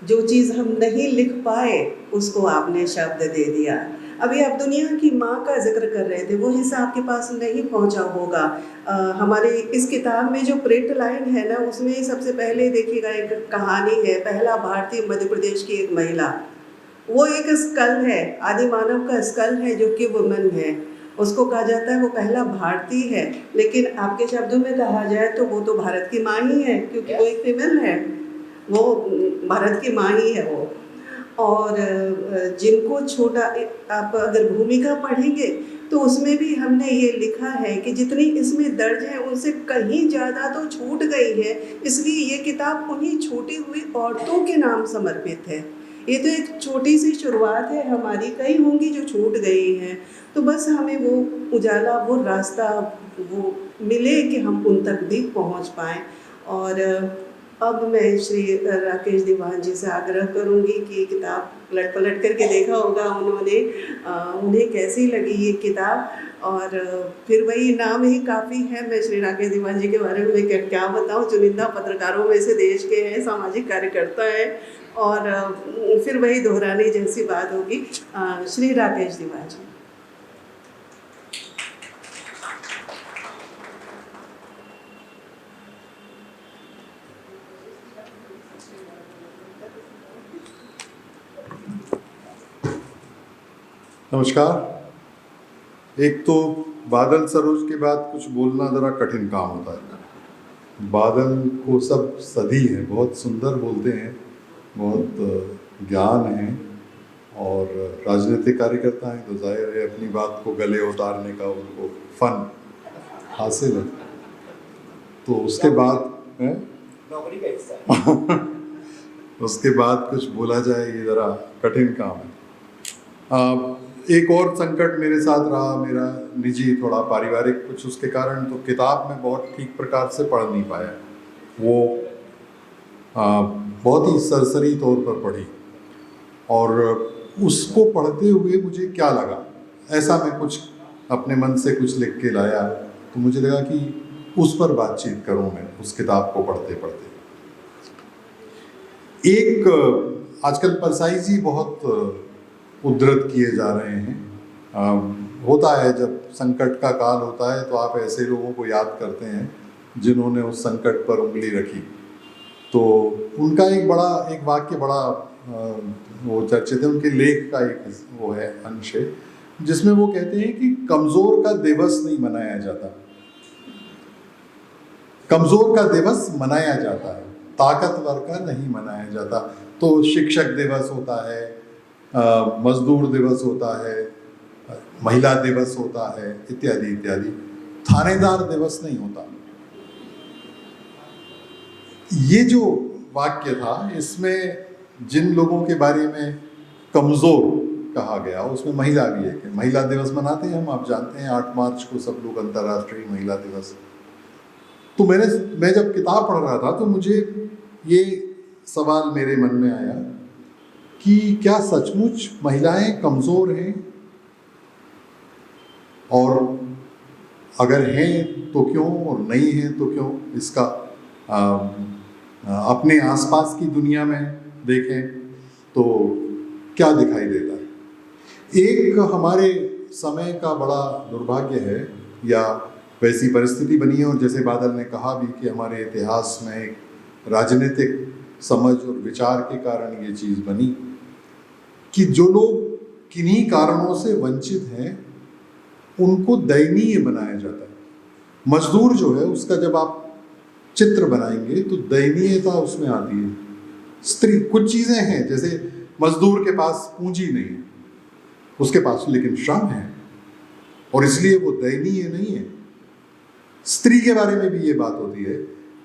जो चीज़ हम नहीं लिख पाए उसको आपने शब्द दे दिया। अभी आप दुनिया की माँ का जिक्र कर रहे थे, वो हिस्सा आपके पास नहीं पहुँचा होगा। हमारे इस किताब में जो प्रिंट लाइन है ना, उसमें सबसे पहले देखिएगा एक कहानी है, पहला भारतीय मध्य प्रदेश की एक महिला। वो एक स्कल है, आदि मानव का स्कल है जो कि वुमन है। उसको कहा जाता है वो पहला भारतीय है, लेकिन आपके शब्दों में कहा जाए तो वो तो भारत की माँ ही है, क्योंकि वो एक फीमेल है, वो भारत की माँ ही है वो। और जिनको छोटा, आप अगर भूमिका पढ़ेंगे तो उसमें भी हमने ये लिखा है कि जितनी इसमें दर्ज है उनसे कहीं ज़्यादा तो छूट गई है, इसलिए ये किताब उन्हीं छूटी हुई औरतों के नाम समर्पित है। ये तो एक छोटी सी शुरुआत है हमारी, कई होंगी जो छूट गई हैं। तो बस हमें वो उजाला, वो रास्ता वो मिले कि हम उन तक भी पहुंच पाएँ। और अब मैं श्री राकेश दीवान जी से आग्रह करूंगी कि किताब पलट पलट करके देखा होगा उन्होंने, उन्हें कैसी लगी ये किताब। और फिर वही नाम ही काफ़ी है। मैं श्री राकेश दीवान जी के बारे में क्या बताऊं, चुनिंदा पत्रकारों में से देश के हैं, सामाजिक कार्यकर्ता हैं, और फिर वही दोहराने जैसी बात होगी। श्री राकेश दीवान जी। नमस्कार। एक तो बादल सरोज के बाद कुछ बोलना ज़रा कठिन काम होता है। बादल को सब सदी है, बहुत सुंदर बोलते हैं, बहुत ज्ञान है और राजनीतिक कार्यकर्ता हैं, तो जाहिर है अपनी बात को गले उतारने का उनको फन हासिल है। तो उसके बाद नौकरी का हिस्सा है। उसके बाद कुछ बोला जाए ये ज़रा कठिन काम है। एक और संकट मेरे साथ रहा, मेरा निजी थोड़ा पारिवारिक कुछ, उसके कारण तो किताब में बहुत ठीक प्रकार से पढ़ नहीं पाया। वो बहुत ही सरसरी तौर पर पढ़ी और उसको पढ़ते हुए मुझे क्या लगा, ऐसा मैं कुछ अपने मन से कुछ लिख के लाया, तो मुझे लगा कि उस पर बातचीत करूं मैं उस किताब को पढ़ते पढ़ते। एक आजकल परसाई जी बहुत उद्धृत किए जा रहे हैं। होता है जब संकट का काल होता है तो आप ऐसे लोगों को याद करते हैं जिन्होंने उस संकट पर उंगली रखी। तो उनका एक वाक्य बड़ा वो चर्चित है, उनके लेख का एक वो है अंश है जिसमें वो कहते हैं कि कमज़ोर का दिवस नहीं मनाया जाता, कमज़ोर का दिवस मनाया जाता है, ताकतवर का नहीं मनाया जाता। तो शिक्षक दिवस होता है, मजदूर दिवस होता है, महिला दिवस होता है, इत्यादि इत्यादि। थानेदार दिवस नहीं होता। ये जो वाक्य था इसमें जिन लोगों के बारे में कमज़ोर कहा गया उसमें महिला भी एक है। महिला दिवस मनाते हैं हम, आप जानते हैं 8 मार्च को सब लोग अंतर्राष्ट्रीय महिला दिवस। तो मैं जब किताब पढ़ रहा था तो मुझे ये सवाल मेरे मन में आया कि क्या सचमुच महिलाएं कमज़ोर हैं, और अगर हैं तो क्यों, और नहीं हैं तो क्यों। इसका अपने आसपास की दुनिया में देखें तो क्या दिखाई देता है। एक हमारे समय का बड़ा दुर्भाग्य है या वैसी परिस्थिति बनी है, और जैसे बादल ने कहा भी कि हमारे इतिहास में एक राजनीतिक समझ और विचार के कारण ये चीज़ बनी कि जो लोग किन्हीं कारणों से वंचित हैं उनको दयनीय बनाया जाता है। मजदूर जो है उसका जब आप चित्र बनाएंगे तो दयनीयता उसमें आती है। स्त्री, कुछ चीज़ें हैं जैसे मजदूर के पास पूंजी नहीं है, उसके पास लेकिन श्रम है और इसलिए वो दयनीय नहीं है। स्त्री के बारे में भी ये बात होती है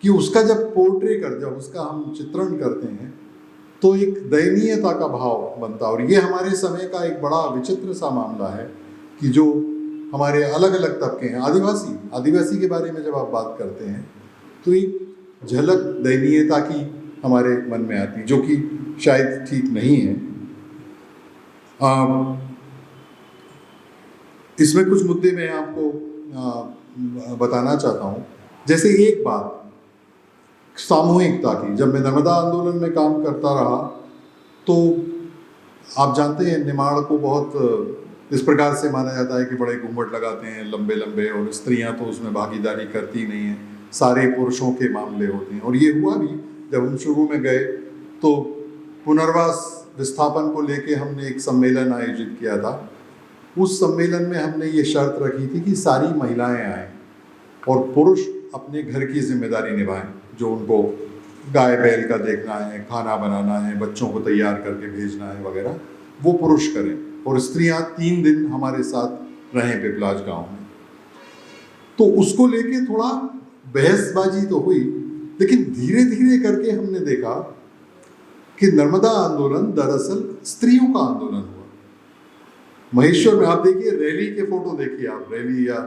कि उसका जब उसका हम चित्रण करते हैं तो एक दयनीयता का भाव बनता है। और ये हमारे समय का एक बड़ा विचित्र सा मामला है कि जो हमारे अलग अलग तबके हैं, आदिवासी के बारे में जब आप बात करते हैं तो एक झलक दयनीयता की हमारे मन में आती, जो कि शायद ठीक नहीं है। इसमें कुछ मुद्दे मैं आपको बताना चाहता हूँ। जैसे एक बात सामूहिकता की, जब मैं नर्मदा आंदोलन में काम करता रहा तो आप जानते हैं निमाड़ को बहुत इस प्रकार से माना जाता है कि बड़े घूंघट लगाते हैं लंबे लंबे, और स्त्रियां तो उसमें भागीदारी करती नहीं हैं, सारे पुरुषों के मामले होते हैं। और ये हुआ भी, जब हम शुरू में गए तो पुनर्वास विस्थापन को लेके हमने एक सम्मेलन आयोजित किया था। उस सम्मेलन में हमने ये शर्त रखी थी कि सारी महिलाएं आएँ और पुरुष अपने घर की जिम्मेदारी निभाएं, जो उनको गाय बैल का देखना है, खाना बनाना है, बच्चों को तैयार करके भेजना है वगैरह, वो पुरुष करें, और स्त्रियां 3 दिन हमारे साथ रहें पिपलाज गांव में। तो उसको लेके थोड़ा बहसबाजी तो हुई, लेकिन धीरे धीरे करके हमने देखा कि नर्मदा आंदोलन दरअसल स्त्रियों का आंदोलन हुआ। महेश्वर में आप देखिए, रैली के फोटो देखिए आप, रैली या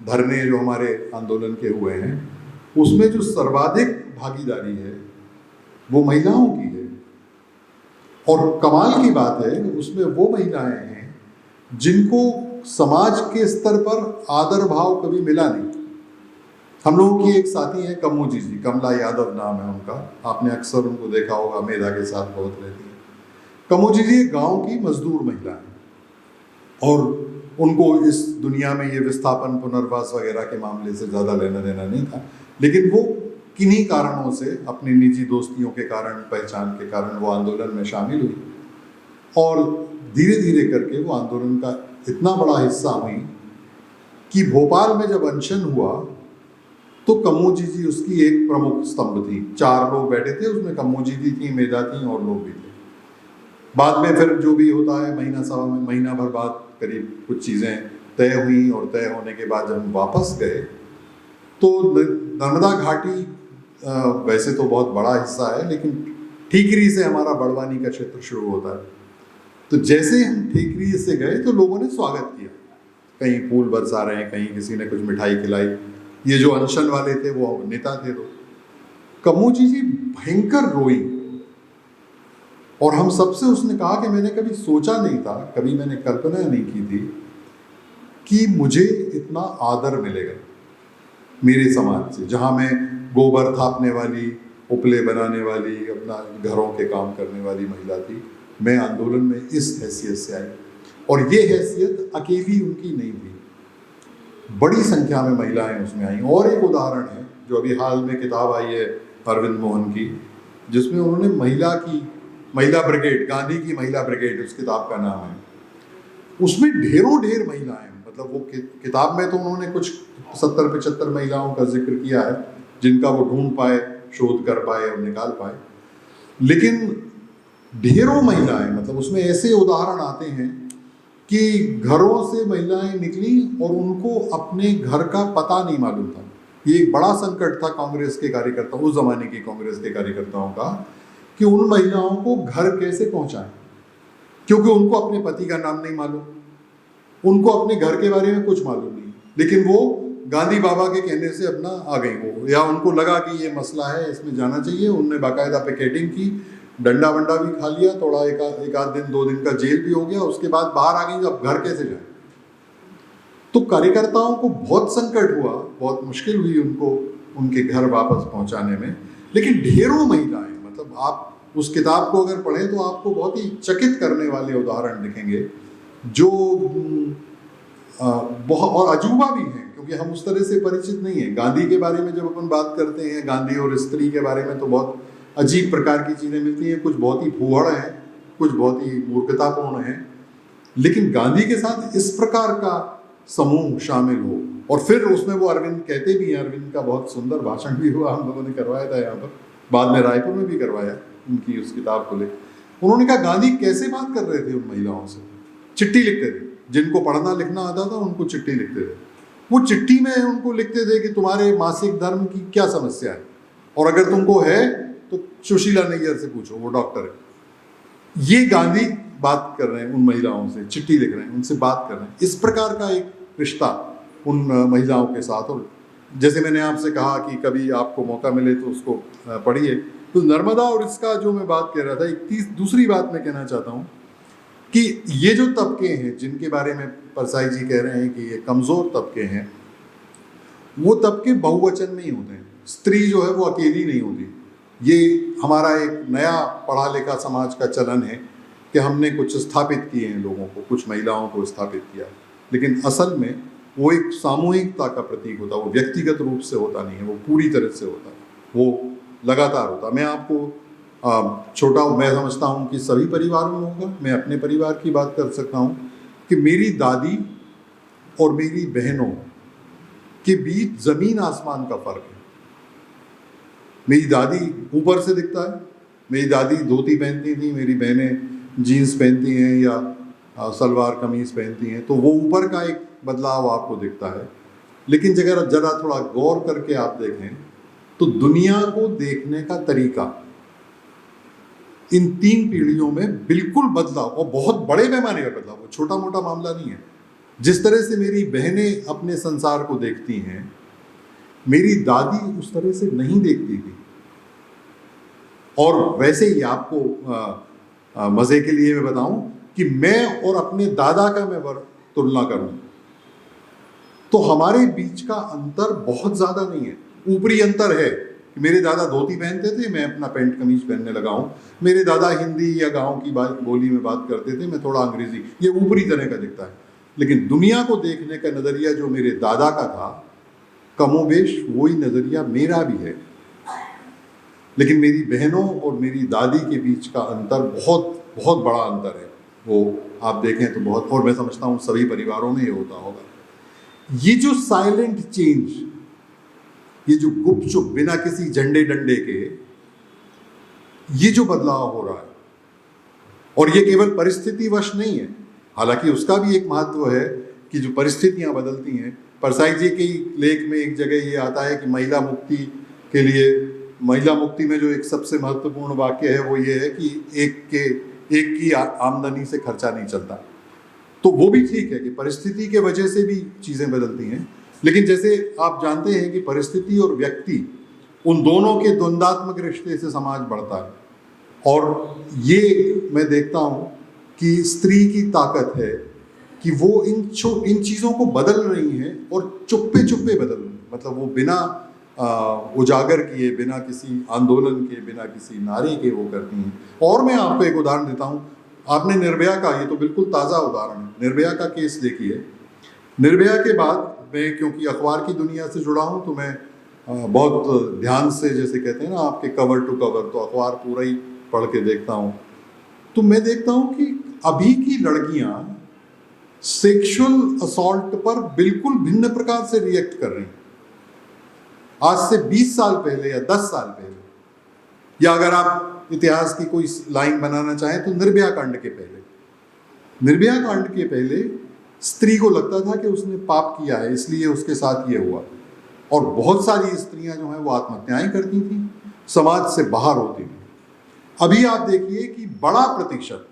धरने जो हमारे आंदोलन के हुए हैं, उसमें जो सर्वाधिक भागीदारी है वो महिलाओं की है। और कमाल की बात है, उसमें वो महिलाएं हैं जिनको समाज के स्तर पर आदर भाव कभी मिला नहीं। हम लोगों की एक साथी है कमोजी जी, कमला यादव नाम है उनका, आपने अक्सर उनको देखा होगा, मेधा के साथ बहुत रहती है। कमोजी जी गांव की मजदूर महिला है, और उनको इस दुनिया में ये विस्थापन पुनर्वास वगैरह के मामले से ज़्यादा लेना देना नहीं था, लेकिन वो किन्हीं कारणों से, अपनी निजी दोस्तियों के कारण, पहचान के कारण वो आंदोलन में शामिल हुई, और धीरे धीरे करके वो आंदोलन का इतना बड़ा हिस्सा हुई कि भोपाल में जब अनशन हुआ तो कमोजी जी उसकी एक प्रमुख स्तंभ थी। 4 लोग बैठे थे उसमें, कमोजी जी थी, मेधा थी, और लोग भी थे। बाद में फिर जो भी होता है, महीना भर बाद करीब कुछ चीज़ें तय हुई, और तय होने के बाद जब हम वापस गए तो नर्मदा घाटी वैसे तो बहुत बड़ा हिस्सा है, लेकिन ठीकरी से हमारा बड़वानी का क्षेत्र शुरू होता है। तो जैसे हम ठीकरी से गए तो लोगों ने स्वागत किया, कहीं फूल बरसा रहे हैं, कहीं किसी ने कुछ मिठाई खिलाई। ये जो अनशन वाले थे वो नेता थे। तो कमोजी जी भयंकर रोई, और हम सबसे उसने कहा कि मैंने कभी सोचा नहीं था, कभी मैंने कल्पना नहीं की थी कि मुझे इतना आदर मिलेगा मेरे समाज से, जहाँ मैं गोबर थापने वाली, उपले बनाने वाली, अपना घरों के काम करने वाली महिला थी, मैं आंदोलन में इस हैसियत से आई। और ये हैसियत अकेली उनकी नहीं थी, बड़ी संख्या में महिलाएं उसमें आई। और एक उदाहरण है जो अभी हाल में किताब आई है अरविंद मोहन की, जिसमें उन्होंने महिला ब्रिगेड, गांधी की महिला ब्रिगेड उस किताब का नाम है, उसमें ढेर महिलाएं, मतलब वो किताब में तो उन्होंने कुछ 70-75 महिलाओं का जिक्र किया है जिनका वो ढूंढ पाए, शोध कर पाए और निकाल पाए, लेकिन ढेरों महिलाएं, मतलब उसमें ऐसे उदाहरण आते हैं कि घरों से महिलाएं निकली और उनको अपने घर का पता नहीं मालूम था। ये एक बड़ा संकट था कांग्रेस के कार्यकर्ता, उस जमाने की कांग्रेस के कार्यकर्ताओं का, कि उन महिलाओं को घर कैसे पहुंचाएं, क्योंकि उनको अपने पति का नाम नहीं मालूम, उनको अपने घर के बारे में कुछ मालूम नहीं, लेकिन वो गांधी बाबा के कहने से अपना आ गई वो, या उनको लगा कि ये मसला है, इसमें जाना चाहिए। उनने बाकायदा पिकेटिंग की, डंडा वंडा भी खा लिया, थोड़ा एक आध दिन 2 दिन का जेल भी हो गया, उसके बाद बाहर आ गई। अब घर कैसे जाए? तो कार्यकर्ताओं को बहुत संकट हुआ, बहुत मुश्किल हुई उनको उनके घर वापस पहुंचाने में। लेकिन ढेरों महिलाएं, मतलब आप उस किताब को अगर पढ़ें तो आपको बहुत ही चकित करने वाले उदाहरण दिखेंगे, जो बहुत और अजूबा भी हैं, क्योंकि हम उस तरह से परिचित नहीं हैं। गांधी के बारे में जब अपन बात करते हैं, गांधी और स्त्री के बारे में, तो बहुत अजीब प्रकार की चीज़ें मिलती हैं, कुछ बहुत ही फूहड़ हैं, कुछ बहुत ही मूर्खतापूर्ण हैं। लेकिन गांधी के साथ इस प्रकार का समूह शामिल हो, और फिर उसमें वो अरविंद कहते भी हैं, अरविंद का बहुत सुंदर भाषण भी हुआ, हम लोगों ने करवाया था यहाँ पर, बाद में रायपुर में भी करवाया उनकी उस किताब को लेकर। उन्होंने कहा गांधी कैसे बात कर रहे थे उन महिलाओं से, चिट्ठी लिखते थे, जिनको पढ़ना लिखना आता था उनको चिट्ठी लिखते थे। वो चिट्ठी में उनको लिखते थे कि तुम्हारे मासिक धर्म की क्या समस्या है, और अगर तुमको है तो सुशीला नैयर से पूछो, वो डॉक्टर है। ये गांधी बात कर रहे हैं उन महिलाओं से, चिट्ठी लिख रहे हैं, उनसे बात कर रहे हैं। इस प्रकार का एक रिश्ता उन महिलाओं के साथ, और जैसे मैंने आपसे कहा कि कभी आपको मौका मिले तो उसको पढ़िए। तो नर्मदा और इसका जो मैं बात कह रहा था, एक दूसरी बात मैं कहना चाहता हूँ कि ये जो तबके हैं जिनके बारे में परसाई जी कह रहे हैं कि ये कमज़ोर तबके हैं, वो तबके बहुवचन में ही होते हैं। स्त्री जो है वो अकेली नहीं होती। ये हमारा एक नया पढ़ा लिखा समाज का चलन है कि हमने कुछ स्थापित किए हैं लोगों को, कुछ महिलाओं को स्थापित किया, लेकिन असल में वो एक सामूहिकता का प्रतीक होता है। वो व्यक्तिगत रूप से होता नहीं है, वो पूरी तरह से होता है, वो लगातार होता है। मैं आपको छोटा मैं समझता हूँ कि सभी परिवारों में होगा। मैं अपने परिवार की बात कर सकता हूँ कि मेरी दादी और मेरी बहनों के बीच ज़मीन आसमान का फ़र्क है। मेरी दादी ऊपर से दिखता है, मेरी दादी धोती पहनती थी, मेरी बहनें जीन्स पहनती हैं या सलवार कमीज़ पहनती हैं, तो वो ऊपर का एक बदलाव आपको दिखता है। लेकिन जरा थोड़ा गौर करके आप देखें तो दुनिया को देखने का तरीका इन 3 पीढ़ियों में बिल्कुल बदलाव, और बहुत बड़े पैमाने का बदलाव, वो छोटा मोटा मामला नहीं है। जिस तरह से मेरी बहनें अपने संसार को देखती हैं, मेरी दादी उस तरह से नहीं देखती थी। और वैसे ही आपको मज़े के लिए मैं बताऊं कि मैं और अपने दादा का मैं तुलना करूं तो हमारे बीच का अंतर बहुत ज़्यादा नहीं है। ऊपरी अंतर है कि मेरे दादा धोती पहनते थे, मैं अपना पैंट कमीज पहनने लगा हूँ। मेरे दादा हिंदी या गांव की बोली में बात करते थे, मैं थोड़ा अंग्रेजी, ये ऊपरी तरह का दिखता है। लेकिन दुनिया को देखने का नज़रिया जो मेरे दादा का था, कमोबेश वही नज़रिया मेरा भी है। लेकिन मेरी बहनों और मेरी दादी के बीच का अंतर बहुत बहुत बड़ा अंतर है। वो आप देखें तो बहुत, और मैं समझता हूँ सभी परिवारों में ये होता होगा। ये जो साइलेंट चेंज, ये जो गुपचुप बिना किसी झंडे डंडे के ये जो बदलाव हो रहा है, और ये केवल परिस्थितिवश नहीं है, हालांकि उसका भी एक महत्व है कि जो परिस्थितियां बदलती हैं। परसाई जी के लेख में एक जगह ये आता है कि महिला मुक्ति के लिए, महिला मुक्ति में जो एक सबसे महत्वपूर्ण वाक्य है वो ये है कि एक की आमदनी से खर्चा नहीं चलता। तो वो भी ठीक है कि परिस्थिति के वजह से भी चीज़ें बदलती हैं। लेकिन जैसे आप जानते हैं कि परिस्थिति और व्यक्ति, उन दोनों के द्वंद्वात्मक रिश्ते से समाज बढ़ता है। और ये मैं देखता हूँ कि स्त्री की ताकत है कि वो इन चीज़ों को बदल रही हैं, और चुप्पे चुप्पे बदल रही हैं। मतलब वो बिना उजागर किए, बिना किसी आंदोलन के, बिना किसी नारे के वो करती हैं। और मैं आपको एक उदाहरण देता हूँ। आपने निर्भया का, ये तो बिल्कुल ताज़ा उदाहरण है, निर्भया का केस देखिए। निर्भया के बाद मैं, क्योंकि अखबार की दुनिया से जुड़ा हूँ, तो मैं बहुत ध्यान से, जैसे कहते हैं ना आपके कवर टू कवर, तो अखबार पूरा ही पढ़ के देखता हूँ। तो मैं देखता हूँ कि अभी की लड़कियाँ सेक्सुअल असॉल्ट पर बिल्कुल भिन्न प्रकार से रिएक्ट कर रही हैं। आज से 20 साल पहले या 10 साल पहले, या अगर आप इतिहास की कोई लाइन बनाना चाहें तो निर्भया कांड के पहले, निर्भया कांड के पहले स्त्री को लगता था कि उसने पाप किया है, इसलिए उसके साथ ये हुआ। और बहुत सारी स्त्रियां जो हैं वो आत्महत्याएं करती थी, समाज से बाहर होती थी। अभी आप देखिए कि बड़ा प्रतिशत,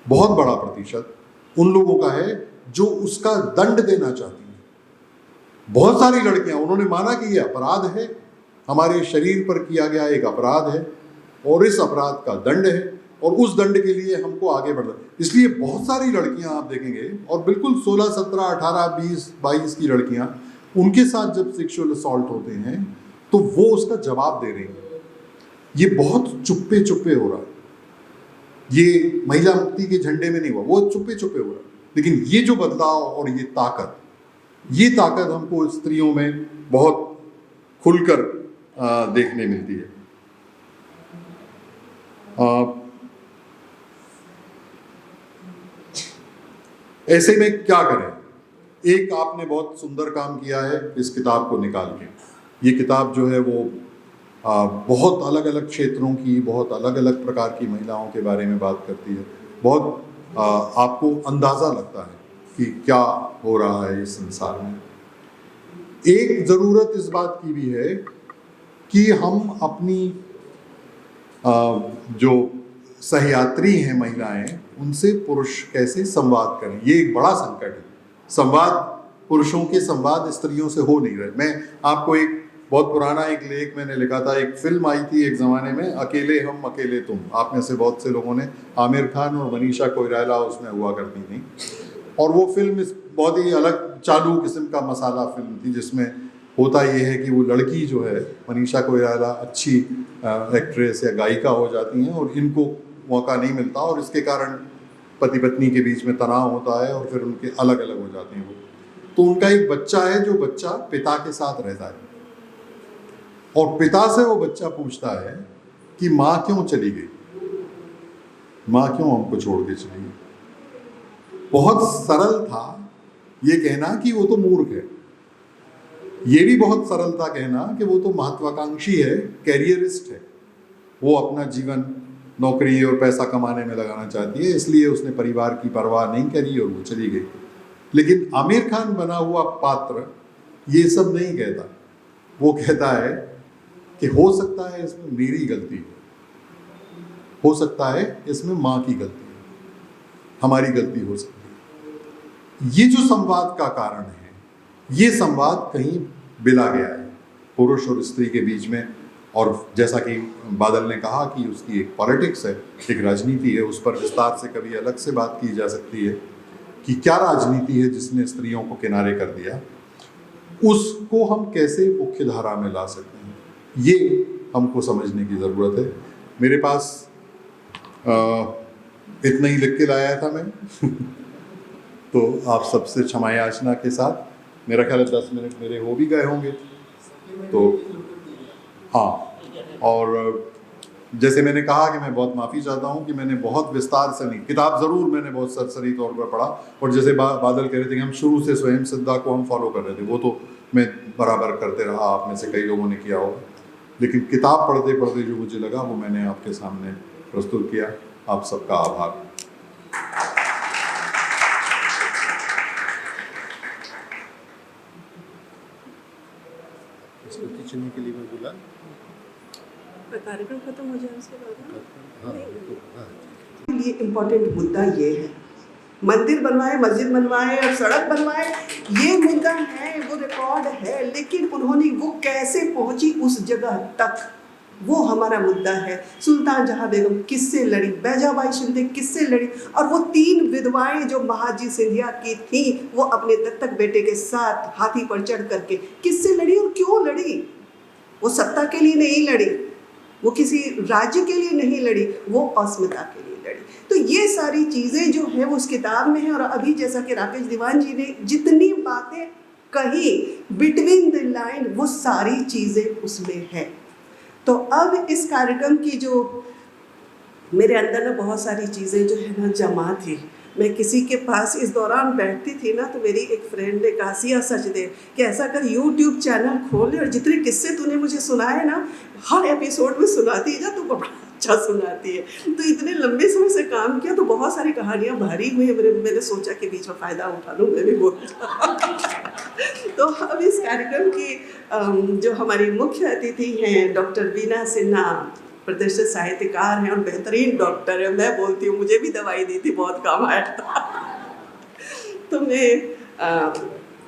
बहुत बड़ा प्रतिशत उन लोगों का है जो उसका दंड देना चाहती हैं। बहुत सारी लड़कियां, उन्होंने माना कि ये अपराध है, हमारे शरीर पर किया गया एक अपराध है, और इस अपराध का दंड है, और उस दंड के लिए हमको आगे बढ़ना। इसलिए बहुत सारी लड़कियां आप देखेंगे, और बिल्कुल 16, 17, 18, 20, 22 की लड़कियां, उनके साथ जब सेक्सुअल असॉल्ट होते हैं तो वो उसका जवाब दे रही हैं। ये बहुत चुप्पे चुप्पे हो रहा है। ये महिला मुक्ति के झंडे में नहीं हुआ, वो चुप्पे चुप्पे हो रहा है। लेकिन ये जो बदलाव और ये ताकत हमको स्त्रियों में बहुत खुलकर देखने मिलती है। ऐसे में क्या करें? एक आपने बहुत सुंदर काम किया है इस किताब को निकाल के। ये किताब जो है वो बहुत अलग अलग क्षेत्रों की, बहुत अलग अलग प्रकार की महिलाओं के बारे में बात करती है। बहुत आपको अंदाज़ा लगता है कि क्या हो रहा है इस संसार में। एक ज़रूरत इस बात की भी है कि हम अपनी जो सहयात्री हैं महिलाएं, उनसे पुरुष कैसे संवाद करें। ये एक बड़ा संकट है। संवाद पुरुषों के संवाद स्त्रियों से हो नहीं रहे। मैं आपको एक बहुत पुराना एक लेख मैंने लिखा था, एक फिल्म आई थी एक ज़माने में, अकेले हम अकेले तुम। आप में से बहुत से लोगों ने, आमिर खान और मनीषा कोइराला उसमें हुआ करती थी, और वो फिल्म इस बहुत ही अलग चालू किस्म का मसाला फिल्म थी, जिसमें होता ये है कि वो लड़की जो है मनीषा कोइराला अच्छी एक्ट्रेस या गायिका हो जाती हैं और इनको मौका नहीं मिलता, और इसके कारण पति पत्नी के बीच में तनाव होता है और फिर उनके अलग अलग हो जाते हैं वो। तो उनका एक बच्चा है जो बच्चा पिता के साथ रहता है, और पिता से वो बच्चा पूछता है कि माँ क्यों चली गई, माँ क्यों हमको छोड़ के चली गई। बहुत सरल था ये कहना कि वो तो मूर्ख है, ये भी बहुत सरल था कहना कि वो तो महत्वाकांक्षी है, कैरियरिस्ट है, वो अपना जीवन नौकरी और पैसा कमाने में लगाना चाहती है, इसलिए उसने परिवार की परवाह नहीं करी और वो चली गई। लेकिन आमिर खान बना हुआ पात्र ये सब नहीं कहता, वो कहता है कि हो सकता है इसमें मेरी गलती हो सकता है इसमें माँ की गलती है, हमारी गलती हो सकती है। ये जो संवाद का कारण है, ये संवाद कहीं बिला गया है पुरुष और स्त्री के बीच में, और जैसा कि बादल ने कहा कि उसकी एक पॉलिटिक्स है, एक राजनीति है, उस पर विस्तार से कभी अलग से बात की जा सकती है कि क्या राजनीति है जिसने स्त्रियों को किनारे कर दिया, उसको हम कैसे मुख्य धारा में ला सकते हैं, ये हमको समझने की ज़रूरत है। मेरे पास इतना ही लिख के लाया था मैं तो आप सबसे क्षमा याचना के साथ, मेरा ख्याल है 10 मिनट मेरे हो भी गए होंगे, तो हाँ। और जैसे मैंने कहा कि मैं बहुत माफ़ी चाहता हूँ कि मैंने बहुत विस्तार से नहीं, किताब ज़रूर मैंने बहुत सरसरी तौर पर पढ़ा, और जैसे बादल कह रहे थे कि हम शुरू से स्वयं सिद्धा को हम फॉलो कर रहे थे, वो तो मैं बराबर करते रहा, आप में से कई लोगों ने किया होगा, लेकिन किताब पढ़ते पढ़ते जो मुझे लगा वो मैंने आपके सामने प्रस्तुत किया। आप सबका आभार। इसको खींचने के लिए मैं बोला, कार्यक्रम खत्म हो जाए उसके बाद हाँ तो हाँ। लिए इम्पोर्टेंट मुद्दा ये है, मंदिर बनवाए, मस्जिद बनवाए और सड़क बनवाए, ये मुद्दा है, वो रिकॉर्ड है, लेकिन उन्होंने वो कैसे पहुंची उस जगह तक, वो हमारा मुद्दा है। सुल्तान जहां बेगम किससे लड़ी, बैजाबाई शिंदे किससे लड़ी, और वो 3 विधवाएं जो महाजी सिंधिया की थी, वो अपने दत्तक बेटे के साथ हाथी पर चढ़ करके किससे लड़ी और क्यों लड़ी। वो सत्ता के लिए नहीं लड़ी, वो किसी राज्य के लिए नहीं लड़ी, वो अस्मिता के लिए लड़ी। तो ये सारी चीज़ें जो है वो उस किताब में है, और अभी जैसा कि राकेश दीवान जी ने जितनी बातें कही बिटवीन द लाइन, वो सारी चीज़ें उसमें है। तो अब इस कार्यक्रम की जो मेरे अंदर ना बहुत सारी चीज़ें जो है ना जमा थी, मैं किसी के पास इस दौरान बैठती थी ना, तो मेरी एक फ्रेंड ने कहा, सिया सचदेव, कि ऐसा कर यूट्यूब चैनल खोल ले और जितने किस्से तूने मुझे सुनाए ना, हर एपिसोड में सुनाती जा, तू बड़ा अच्छा सुनाती है। तो इतने लंबे समय से काम किया तो बहुत सारी कहानियाँ भरी हुई है, मैंने सोचा कि बीच में फ़ायदा उठा लूँ, मैं भी बोल तो अब इस कार्यक्रम की जो हमारी मुख्य अतिथि हैं डॉक्टर वीना सिन्हा, प्रतिष्ठित साहित्यकार हैं और बेहतरीन डॉक्टर है। मैं बोलती हूँ मुझे भी दवाई दी थी, बहुत काम आया था। तो मैं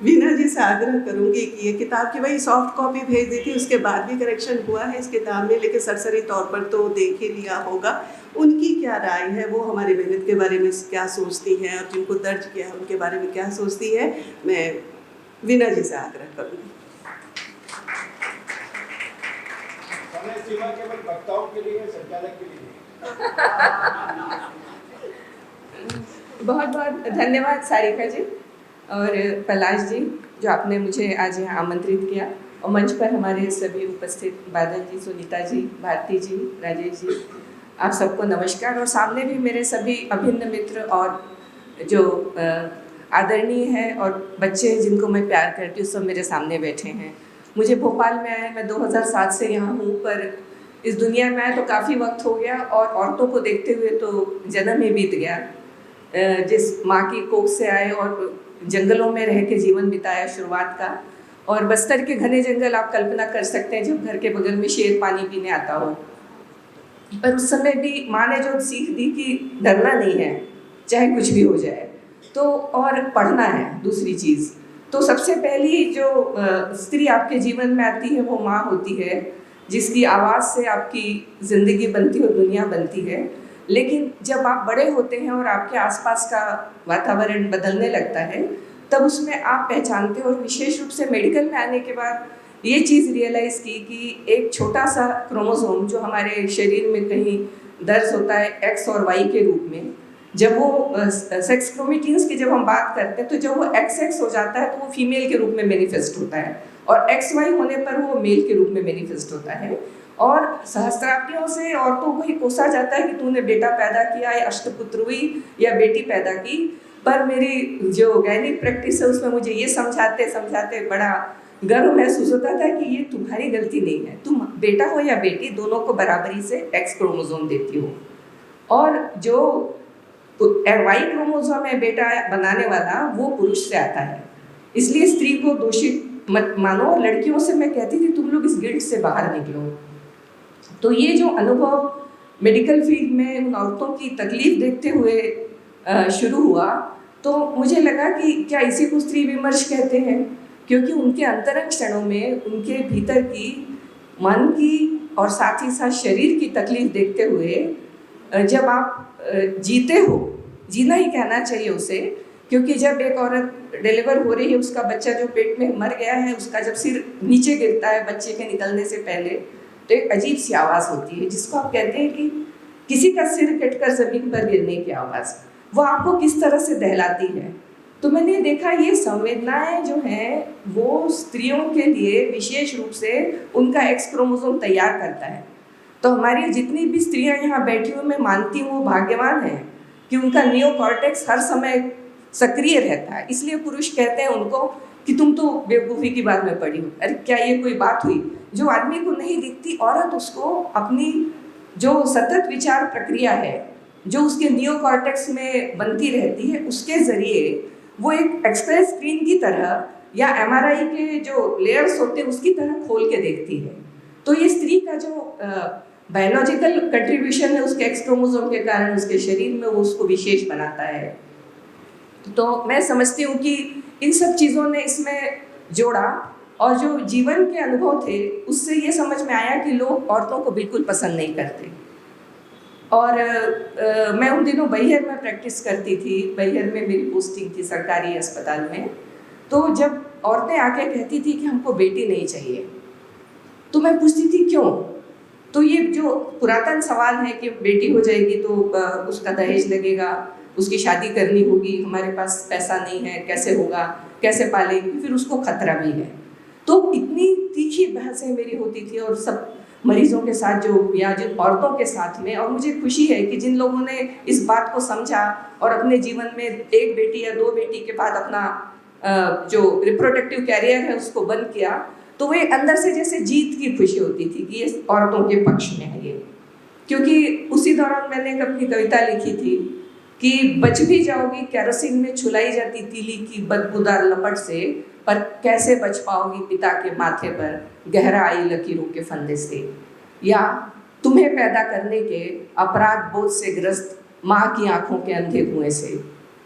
वीना जी से आग्रह करूँगी कि ये किताब की वही सॉफ्ट कॉपी भेज दी थी, उसके बाद भी करेक्शन हुआ है इस किताब में, लेकिन सरसरी तौर पर तो देख ही लिया होगा। उनकी क्या राय है, वो हमारी मेहनत के बारे में क्या सोचती हैं, और जिनको दर्ज किया है उनके बारे में क्या सोचती है, मैं वीना जी से आग्रह करूँगी। सीमा केवल वक्ताओं के लिए, संचालक के लिए। बहुत बहुत धन्यवाद सारिका जी और पलाश जी, जो आपने मुझे आज यहाँ आमंत्रित किया, और मंच पर हमारे सभी उपस्थित बादल जी, सुनीता जी, भारती जी, राजेश जी, आप सबको नमस्कार। और सामने भी मेरे सभी अभिन्न मित्र और जो आदरणीय हैं और बच्चे जिनको मैं प्यार करती हूँ, सब मेरे सामने बैठे हैं। मुझे भोपाल में आए, मैं 2007 से यहाँ हूँ, पर इस दुनिया में आए तो काफ़ी वक्त हो गया, और औरतों को देखते हुए तो जन्म ही बीत गया। जिस माँ की कोख से आए और जंगलों में रह के जीवन बिताया शुरुआत का, और बस्तर के घने जंगल आप कल्पना कर सकते हैं जब घर के बगल में शेर पानी पीने आता हो। पर उस समय भी माँ ने जो सीख दी कि डरना नहीं है, चाहे कुछ भी हो जाए, तो और पढ़ना है दूसरी चीज़। तो सबसे पहली जो स्त्री आपके जीवन में आती है वो माँ होती है, जिसकी आवाज़ से आपकी ज़िंदगी बनती है और दुनिया बनती है। लेकिन जब आप बड़े होते हैं और आपके आसपास का वातावरण बदलने लगता है, तब उसमें आप पहचानते हो। और विशेष रूप से मेडिकल में आने के बाद ये चीज़ रियलाइज़ की कि एक छोटा सा क्रोमोसोम जो हमारे शरीर में कहीं दर्ज होता है एक्स और वाई के रूप में, जब वो सेक्स क्रोमेटिन्स की जब हम बात करते हैं तो जब वो XX हो जाता है तो वो फीमेल के रूप में मैनिफेस्ट होता है, और XY होने पर वो मेल के रूप में मैनिफेस्ट होता है। और सहस्त्राब्दियों से औरतों को ही कोसा जाता है कि तूने बेटा पैदा किया या अष्टपुत्र हुई या बेटी पैदा की। पर मेरी जो गैनिक प्रैक्टिस है उसमें मुझे ये समझाते समझाते बड़ा गर्व महसूस होता था कि ये तुम्हारी गलती नहीं है, तुम बेटा हो या बेटी दोनों को बराबरी से X क्रोमोसोम देती हो। और जो Y क्रोमोसोम है बेटा बनाने वाला वो पुरुष से आता है। इसलिए स्त्री को दोषी मत मानो। लड़कियों से मैं कहती थी तुम लोग इस गिल्ट से बाहर निकलो। तो ये जो अनुभव मेडिकल फील्ड में उन औरतों की तकलीफ देखते हुए शुरू हुआ, तो मुझे लगा कि क्या इसी को स्त्री विमर्श कहते हैं, क्योंकि उनके अंतरंग क्षणों में उनके भीतर की मन की और साथ ही साथ शरीर की तकलीफ देखते हुए जब आप जीते हो, जीना ही कहना चाहिए उसे, क्योंकि जब एक औरत डिलीवर हो रही है, उसका बच्चा जो पेट में मर गया है, उसका जब सिर नीचे गिरता है बच्चे के निकलने से पहले, तो एक अजीब सी आवाज़ होती है जिसको आप कहते हैं कि किसी का सिर कटकर ज़मीन पर गिरने की आवाज़। वो आपको किस तरह से दहलाती है। तो मैंने देखा ये संवेदनाएं जो हैं वो स्त्रियों के लिए विशेष रूप से उनका X क्रोमोसोम तैयार करता है। तो हमारी जितनी भी स्त्रियां यहाँ बैठी हुई, मैं मानती हूँ वो भाग्यवान हैं कि उनका नियोकॉर्टेक्स हर समय सक्रिय रहता है। इसलिए पुरुष कहते हैं उनको कि तुम तो बेवकूफ़ी की बात में पड़ी हो। अरे क्या ये कोई बात हुई? जो आदमी को नहीं दिखती, औरत उसको अपनी जो सतत विचार प्रक्रिया है जो उसके नियोकॉर्टेक्स में बनती रहती है, उसके ज़रिए वो एक एक्सप्रेस स्क्रीन की तरह या MRI के जो लेयर्स होते हैं उसकी तरह खोल के देखती है। तो ये स्त्री का जो बायोलॉजिकल कंट्रीब्यूशन है उसके X क्रोमोसोम के कारण उसके शरीर में वो उसको विशेष बनाता है। तो मैं समझती हूँ कि इन सब चीज़ों ने इसमें जोड़ा, और जो जीवन के अनुभव थे उससे ये समझ में आया कि लोग औरतों को बिल्कुल पसंद नहीं करते। और मैं उन दिनों बैहर में प्रैक्टिस करती थी, बैहर में मेरी पोस्टिंग थी सरकारी अस्पताल में। तो जब औरतें आके कहती थी कि हमको बेटी नहीं चाहिए, तो मैं पूछती थी क्यों। तो ये जो पुरातन सवाल है कि बेटी हो जाएगी तो उसका दहेज लगेगा, उसकी शादी करनी होगी, हमारे पास पैसा नहीं है, कैसे होगा, कैसे पालेंगे, फिर उसको खतरा भी है। तो इतनी तीखी बहसें मेरी होती थी और सब मरीजों के साथ जो या जिन औरतों के साथ में। और मुझे खुशी है कि जिन लोगों ने इस बात को समझा और अपने जीवन में एक बेटी या दो बेटी के बाद अपना जो रिप्रोडक्टिव कैरियर है उसको बंद किया, तो वे अंदर से जैसे जीत की खुशी होती थी कि ये औरतों के पक्ष में है ये। क्योंकि उसी दौरान मैंने एक अपनी कविता लिखी थी कि बच भी जाओगी केरोसिन में छुलाई जाती तीली की बदबूदार लपट से, पर कैसे बच पाओगी पिता के माथे पर गहरा आई लकीरों के फंदे से। या तुम्हें पैदा करने के अपराध बोझ से ग्रस्त माँ की आंखों के अंधे कुएं से।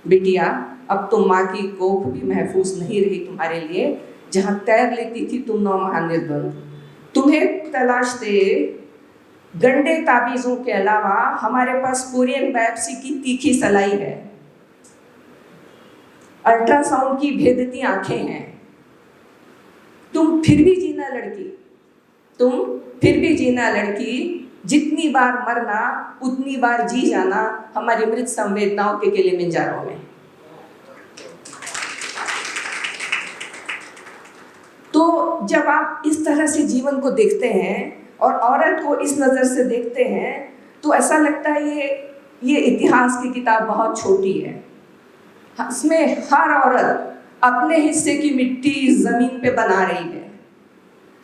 बिटिया अब तो माँ की कोख भी महफूज नहीं रही तुम्हारे लिए, जहाँ तैर लेती थी तुम 9 माह निर्बंध। तुम्हें तलाशते गंडे ताबीज़ों के अलावा हमारे पास कोरियन बायोप्सी की तीखी सलाई है, अल्ट्रासाउंड की भेदती आंखें हैं। तुम फिर भी जीना लड़की, तुम फिर भी जीना लड़की, जितनी बार मरना उतनी बार जी जाना हमारी मृत संवेदनाओं के किलिमंजारो में। तो जब आप इस तरह से जीवन को देखते हैं और औरत को इस नज़र से देखते हैं, तो ऐसा लगता है ये इतिहास की किताब बहुत छोटी है। इसमें हर औरत अपने हिस्से की मिट्टी ज़मीन पे बना रही है,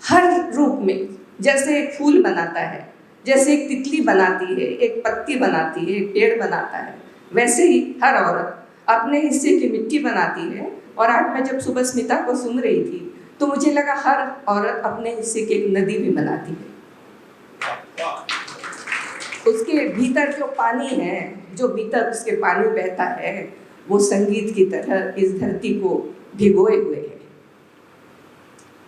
हर रूप में। जैसे एक फूल बनाता है, जैसे एक तितली बनाती है, एक पत्ती बनाती है, एक पेड़ बनाता है, वैसे ही हर औरत अपने हिस्से की मिट्टी बनाती है। और आज मैं जब सुबह स्मिता को सुन रही थी तो मुझे लगा हर औरत अपने हिस्से की एक नदी भी बनाती है। उसके भीतर जो पानी है, जो भीतर उसके पानी बहता है, वो संगीत की तरह इस धरती को भिगोए हुए हैं।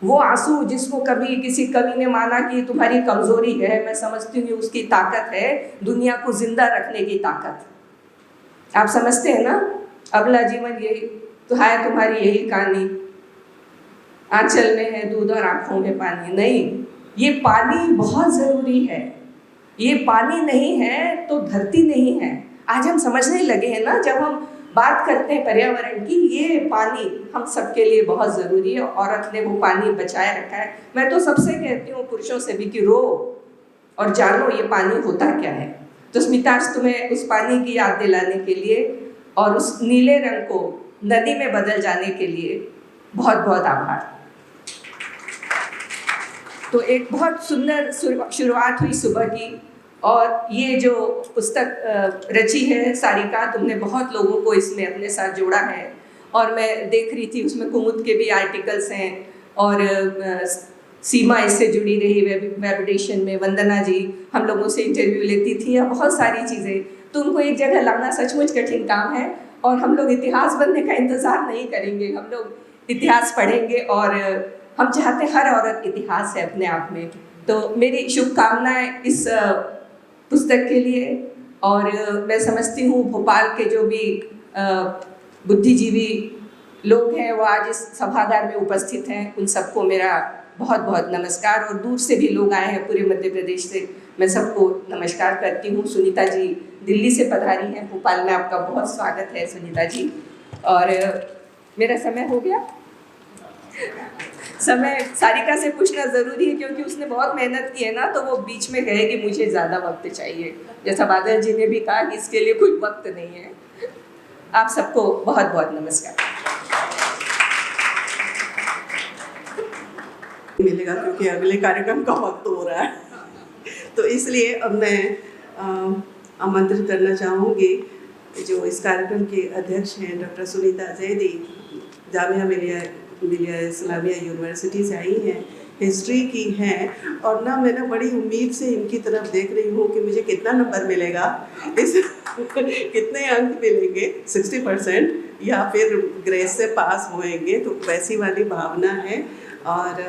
वो आंसू जिसको कभी किसी कवि ने माना कि तुम्हारी कमजोरी है, मैं समझती हूँ उसकी ताकत है दुनिया को जिंदा रखने की ताकत। आप समझते हैं ना, अगला जीवन यही तो है, तुम्हारी यही कहानी, आंचल में है दूध और आंखों में पानी। नहीं, ये पानी बहुत जरूरी है, ये पानी नहीं है तो धरती नहीं है। आज हम समझने लगे हैं ना, जब हम बात करते हैं पर्यावरण की, ये पानी हम सबके लिए बहुत ज़रूरी है। औरत ने वो पानी बचाए रखा है। मैं तो सबसे कहती हूँ, पुरुषों से भी, कि रो और जानो ये पानी होता क्या है। तो स्मिता, आज तुम्हें उस पानी की याद दिलाने के लिए और उस नीले रंग को नदी में बदल जाने के लिए बहुत बहुत आभार। तो एक बहुत सुंदर शुरुआत हुई सुबह की, और ये जो पुस्तक रची है सारिका, तुमने बहुत लोगों को इसमें अपने साथ जोड़ा है। और मैं देख रही थी उसमें कुमुद के भी आर्टिकल्स हैं, और सीमा इससे जुड़ी रही वेब में, वंदना जी हम लोगों से इंटरव्यू लेती थी, या बहुत सारी चीज़ें। तो उनको एक जगह लाना सचमुच कठिन काम है, और हम लोग इतिहास बनने का इंतज़ार नहीं करेंगे, हम लोग इतिहास पढ़ेंगे। और हम चाहते हैं हर औरत इतिहास है अपने आप में। तो मेरी शुभकामनाएं इस पुस्तक के लिए। और मैं समझती हूँ भोपाल के जो भी बुद्धिजीवी लोग हैं वो आज इस सभागार में उपस्थित हैं, उन सबको मेरा बहुत बहुत नमस्कार। और दूर से भी लोग आए हैं, पूरे मध्य प्रदेश से, मैं सबको नमस्कार करती हूँ। सुनीता जी दिल्ली से पधारी हैं, भोपाल में आपका बहुत स्वागत है सुनीता जी। और मेरा समय हो गया। समय सारिका से पूछना ज़रूरी है, क्योंकि उसने बहुत मेहनत की है ना, तो वो बीच में कहे कि मुझे ज़्यादा वक्त चाहिए। जैसा बादल जी ने भी कहा कि इसके लिए कोई वक्त नहीं है। आप सबको बहुत बहुत नमस्कार। मिलेगा क्योंकि अगले कार्यक्रम का वक्त हो रहा है, तो इसलिए अब मैं आमंत्रित करना चाहूँगी जो इस कार्यक्रम के अध्यक्ष हैं डॉक्टर सुनीता जैदी, जामिया मिलिया इस्लामिया यूनिवर्सिटी से आई हैं, हिस्ट्री की हैं। और ना मैं बड़ी उम्मीद से इनकी तरफ देख रही हूँ कि मुझे कितना नंबर मिलेगा, इस कितने अंक मिलेंगे, 60% या फिर ग्रेस से पास होएंगे, तो वैसी वाली भावना है। और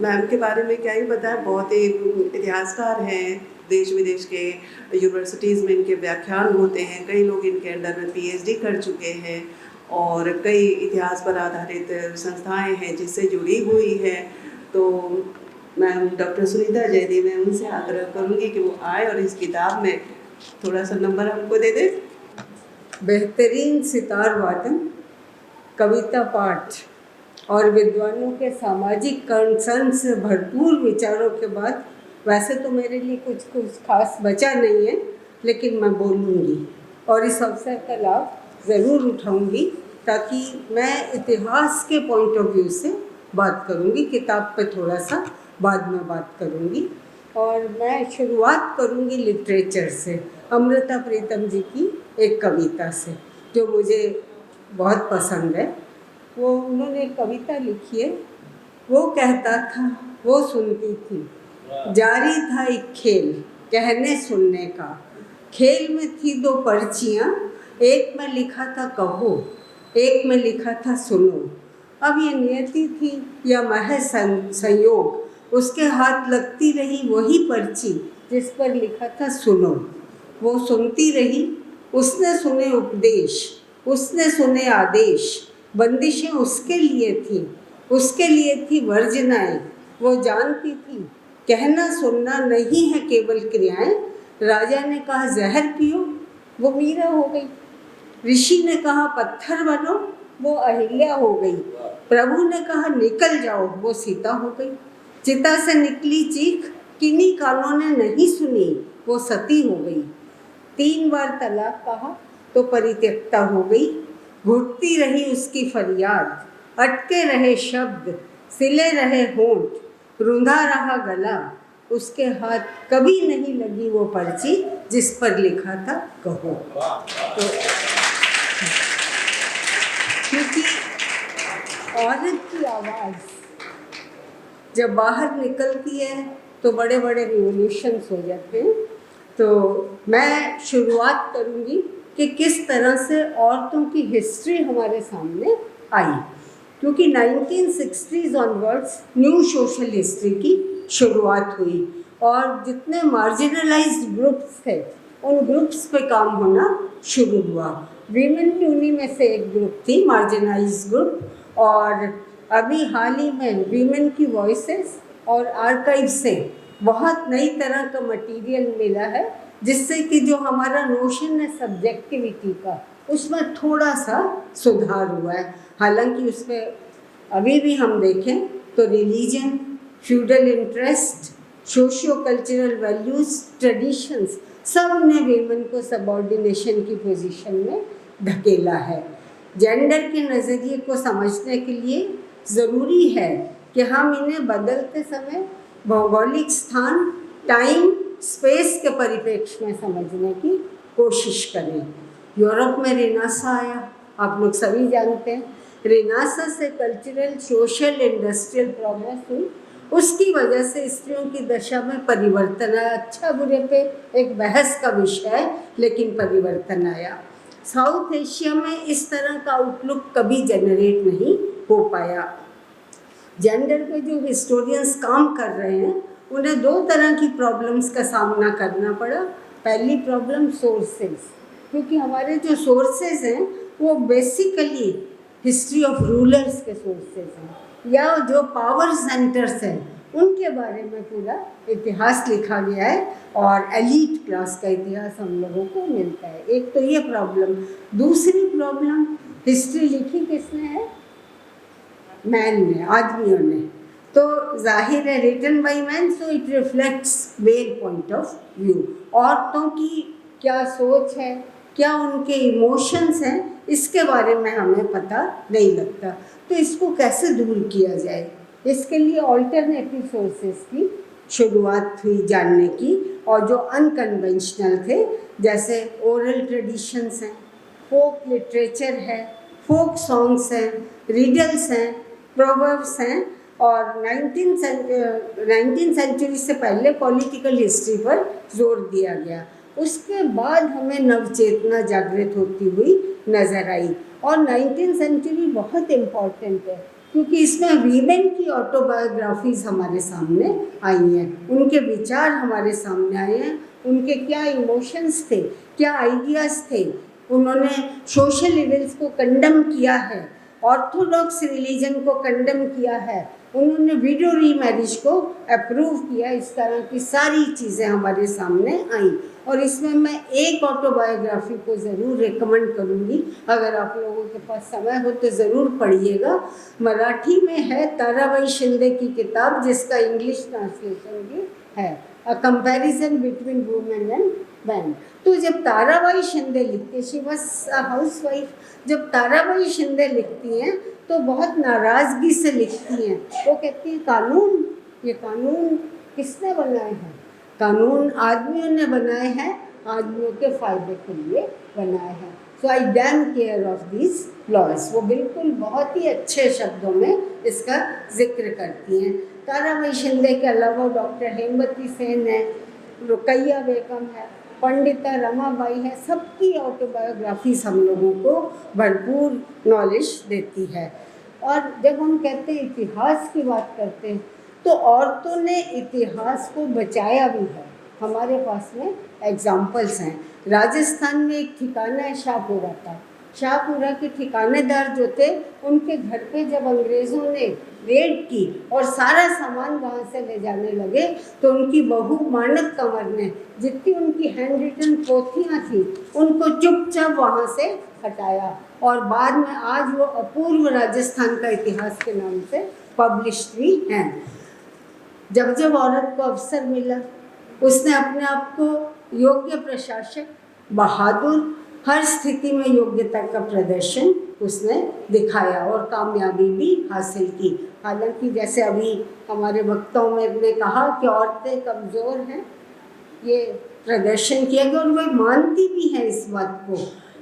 मैम के बारे में क्या ही बताएं, बहुत ही इतिहासकार हैं, देश विदेश के यूनिवर्सिटीज़ में इनके व्याख्यान होते हैं, कई लोग इनके अंडर में PhD कर चुके हैं, और कई इतिहास पर आधारित संस्थाएं हैं जिससे जुड़ी हुई है। तो मैम डॉक्टर सुनीता जैदी, मैं उनसे आग्रह करूंगी कि वो आए और इस किताब में थोड़ा सा नंबर हमको दे दे। बेहतरीन सितार वादन, कविता पाठ और विद्वानों के सामाजिक कंसर्न से भरपूर विचारों के बाद, वैसे तो मेरे लिए कुछ खास बचा नहीं है, लेकिन मैं बोलूँगी और इस अवसर का लाभ ज़रूर उठाऊँगी, ताकि मैं इतिहास के पॉइंट ऑफ व्यू से बात करूँगी। किताब पे थोड़ा सा बाद में बात करूँगी। और मैं शुरुआत करूँगी लिटरेचर से, अमृता प्रीतम जी की एक कविता से जो मुझे बहुत पसंद है। वो उन्होंने एक कविता लिखी है, वो कहता था वो सुनती थी, जारी था एक खेल कहने सुनने का, खेल में थी दो पर्चियाँ, एक में लिखा था कहो, एक में लिखा था सुनो। अब ये नियति थी या महज संयोग, उसके हाथ लगती रही वही पर्ची जिस पर लिखा था सुनो। वो सुनती रही, उसने सुने उपदेश, उसने सुने आदेश, बंदिशें उसके लिए थी वर्जनाएं। वो जानती थी कहना सुनना नहीं है केवल क्रियाएं। राजा ने कहा जहर पियो, वो मीरा हो गई। ऋषि ने कहा पत्थर बनो, वो अहिल्या हो गई। प्रभु ने कहा निकल जाओ, वो सीता हो गई। चिता से निकली चीख, किन्हीं कानों ने नहीं सुनी, वो सती हो गई। 3 बार तलाक कहा तो परित्यक्ता हो गई। घुटती रही उसकी फरियाद, अटके रहे शब्द, सिले रहे होंठ, रुंधा रहा गला। उसके हाथ कभी नहीं लगी वो पर्ची जिस पर लिखा था कहो। तो क्योंकि औरत की आवाज़ जब बाहर निकलती है तो बड़े बड़े रिवोल्यूशंस हो जाते हैं। तो मैं शुरुआत करूँगी कि किस तरह से औरतों की हिस्ट्री हमारे सामने आई। क्योंकि 1960s onwards new social history की शुरुआत हुई और जितने मार्जिनलाइज्ड ग्रुप्स थे उन ग्रुप्स पे काम होना शुरू हुआ। वीमेन भी उन्हीं में से एक ग्रुप थी, मार्जिनलाइज्ड ग्रुप। और अभी हाल ही में वीमेन की वॉइसेस और आर्काइव से बहुत नई तरह का मटेरियल मिला है, जिससे कि जो हमारा नोशन है सब्जेक्टिविटी का, उसमें थोड़ा सा सुधार हुआ है। हालांकि उसमें अभी भी हम देखें तो religion, feudal interest, socio cultural values, traditions, सब ने वीमेन को सबऑर्डिनेशन की पोजीशन में धकेला है। जेंडर के नज़रिए को समझने के लिए ज़रूरी है कि हम इन्हें बदलते समय भौगोलिक स्थान, टाइम, स्पेस के परिप्रेक्ष्य में समझने की कोशिश करें। यूरोप में रेनेसां आया, आप लोग सभी जानते हैं। रेनेसां से कल्चरल, सोशल, इंडस्ट्रियल प्रोग्रेस हुई। उसकी वजह से स्त्रियों की दशा में परिवर्तन आया। अच्छा बुरे पे एक बहस का विषय है, लेकिन परिवर्तन आया। साउथ एशिया में इस तरह का आउटलुक कभी जनरेट नहीं हो पाया। जेंडर पे जो हिस्टोरियंस काम कर रहे हैं उन्हें दो तरह की प्रॉब्लम्स का सामना करना पड़ा। पहली प्रॉब्लम सोर्सेज, क्योंकि हमारे जो सोर्सेज हैं वो बेसिकली हिस्ट्री ऑफ रूलर्स के सोर्सेज हैं, या जो पावर सेंटर्स हैं उनके बारे में पूरा इतिहास लिखा गया है और एलीट क्लास का इतिहास हम लोगों को मिलता है। एक तो ये प्रॉब्लम। दूसरी प्रॉब्लम, हिस्ट्री लिखी किसने है? मैन ने, आदमियों ने। तो जाहिर है written by man, so it reflects male point of view. औरतों की क्या सोच है, क्या उनके इमोशंस हैं, इसके बारे में हमें पता नहीं लगता। तो इसको कैसे दूर किया जाए, इसके लिए ऑल्टरनेटिव सोर्सेज की शुरुआत हुई जानने की, और जो अनकन्वेंशनल थे, जैसे ओरल ट्रेडिशंस हैं, फोक लिटरेचर है, फोक सॉन्ग्स हैं, रिडल्स हैं, प्रोवर्ब्स हैं। और 19th सेंचुरी से पहले पॉलिटिकल हिस्ट्री पर जोर दिया गया। उसके बाद हमें नवचेतना जागृत होती हुई नज़र आई। और 19th सेंचुरी बहुत इम्पॉर्टेंट है, क्योंकि इसमें वीमेन की ऑटोबायोग्राफीज़ हमारे सामने आई हैं, उनके विचार हमारे सामने आए हैं, उनके क्या इमोशंस थे, क्या आइडियाज़ थे। उन्होंने सोशल इविल्स को कंडम किया है, ऑर्थोडॉक्स रिलीजन को कंडम किया है, उन्होंने विडो रीमैरिज को अप्रूव किया। इस तरह की सारी चीज़ें हमारे सामने आई। और इसमें मैं एक ऑटोबायोग्राफी को ज़रूर रिकमेंड करूँगी, अगर आप लोगों के पास समय हो तो ज़रूर पढ़िएगा। मराठी में है ताराबाई शिंदे की किताब, जिसका इंग्लिश ट्रांसलेशन भी है, a comparison between women and man. तो जब ताराबाई शिंदे लिखती, शी वाज अ हाउसवाइफ, जब ताराबाई शिंदे लिखती हैं तो बहुत नाराज़गी से लिखती हैं। वो कहती हैं कानून, ये कानून किसने बनाए हैं? कानून आदमियों ने बनाए हैं, आदमियों के फ़ायदे के लिए बनाए हैं। So I damn care of this laws. वो बिल्कुल बहुत ही अच्छे शब्दों में इसका जिक्र करती हैं। ताराबाई शिंदे के अलावा डॉक्टर हेमवती सेन है, रुकैया बेगम है, पंडिता रमाबाई है, सबकी ऑटोबायोग्राफीज हम लोगों को भरपूर नॉलेज देती है। और जब हम कहते हैं इतिहास की बात करते हैं, तो औरतों ने इतिहास को बचाया भी है। हमारे पास में एग्जाम्पल्स हैं। राजस्थान में एक ठिकाना है शाहपुरा का। शाहपुरा के ठिकानेदार जो थे, उनके घर पे जब अंग्रेज़ों ने रेड की और सारा सामान वहाँ से ले जाने लगे, तो उनकी बहू मानक कंवर ने जितनी उनकी हैंड रिटन पोथियाँ थी उनको चुपचाप वहाँ से हटाया, और बाद में आज वो अपूर्व राजस्थान का इतिहास के नाम से पब्लिश्ड भी हैं। जब जब औरत को अवसर मिला, उसने अपने आप को योग्य प्रशासक, बहादुर, हर स्थिति में योग्यता का प्रदर्शन उसने दिखाया और कामयाबी भी हासिल की। हालांकि जैसे अभी हमारे वक्ताओं ने कहा कि औरतें कमज़ोर हैं, ये प्रदर्शन किया गया और वह मानती भी है इस बात को।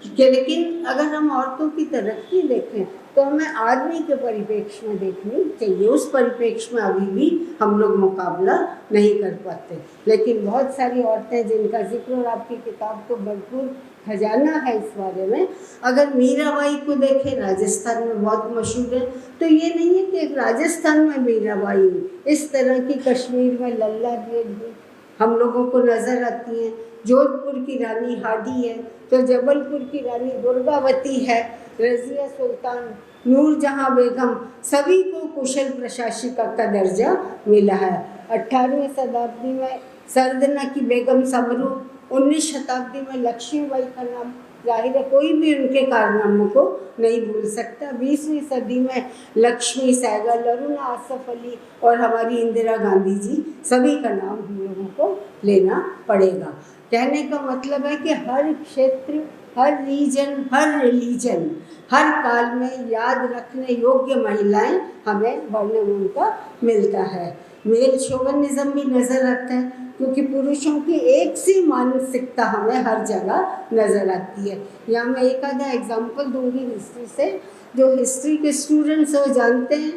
कि लेकिन अगर हम औरतों की तरक्की देखें तो हमें आदमी के परिप्रेक्ष्य में देखनी चाहिए। उस परिप्रेक्ष्य में अभी भी हम लोग मुकाबला नहीं कर पाते, लेकिन बहुत सारी औरतें जिनका जिक्र और आपकी किताब तो भरपूर खजाना है इस बारे में। अगर मीराबाई को देखें, राजस्थान में बहुत मशहूर है, तो ये नहीं है कि राजस्थान में मीराबाई हुई, इस तरह की कश्मीर में लल्ला देवी हम लोगों को नज़र आती हैं। जोधपुर की रानी हाडी है, तो जबलपुर की रानी दुर्गावती है, रज़िया सुल्तान, नूरजहाँ बेगम, सभी को कुशल प्रशासिका का दर्जा मिला है। 18वीं शताब्दी में सरदना की बेगम समरू, 19 शताब्दी में लक्ष्मीबाई का नाम जाहिर है कोई भी उनके कारनामों को नहीं भूल सकता। 20वीं सदी में लक्ष्मी सहगल, अरुणा आसफ अली और हमारी इंदिरा गांधी जी, सभी का नाम हम लोगों को लेना पड़ेगा। कहने का मतलब है कि हर क्षेत्र, हर रीजन, हर रिलीजन, हर काल में याद रखने योग्य महिलाएं हमें वर्णन का मिलता है। मेल शोविनिज्म भी नज़र आता है, क्योंकि पुरुषों की एक सी मानसिकता हमें हर जगह नज़र आती है। यहाँ मैं एक आधा एग्जाम्पल दूंगी हिस्ट्री से। जो हिस्ट्री के स्टूडेंट्स वो जानते हैं,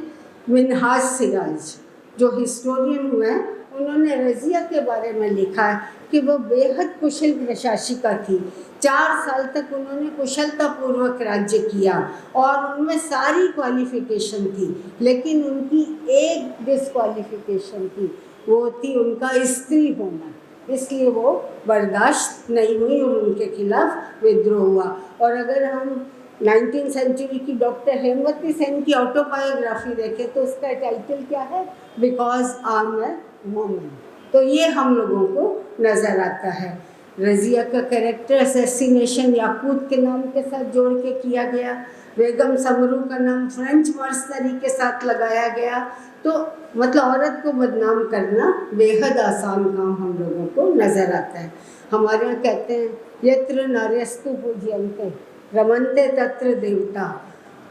मिन्हाज सिराज जो हिस्टोरियन हुए हैं, उन्होंने रज़िया के बारे में लिखा है कि वो बेहद कुशल प्रशासिका थी। 4 साल तक उन्होंने कुशलतापूर्वक राज्य किया और उनमें सारी क्वालिफिकेशन थी, लेकिन उनकी एक डिस्क्वालिफिकेशन थी, वो थी उनका स्त्री होना। इसलिए वो बर्दाश्त नहीं हुई और उनके खिलाफ विद्रोह हुआ। और अगर हम 19वीं सेंचुरी की डॉक्टर हेमवती सेन की ऑटोबायोग्राफी देखें तो उसका टाइटल क्या है, because I am a woman. तो ये हम लोगों को नज़र आता है। रज़िया का कैरेक्टर असैसिनेशन याकूत के नाम के साथ जोड़ के किया गया, बेगम समरू का नाम फ्रेंच मर्सनरी के साथ लगाया गया। तो मतलब औरत को बदनाम करना बेहद आसान काम हम लोगों को नज़र आता है। हमारे यहाँ कहते हैं यत्र नार्यस्तु पूज्यन्ते रमन्ते तत्र देवता।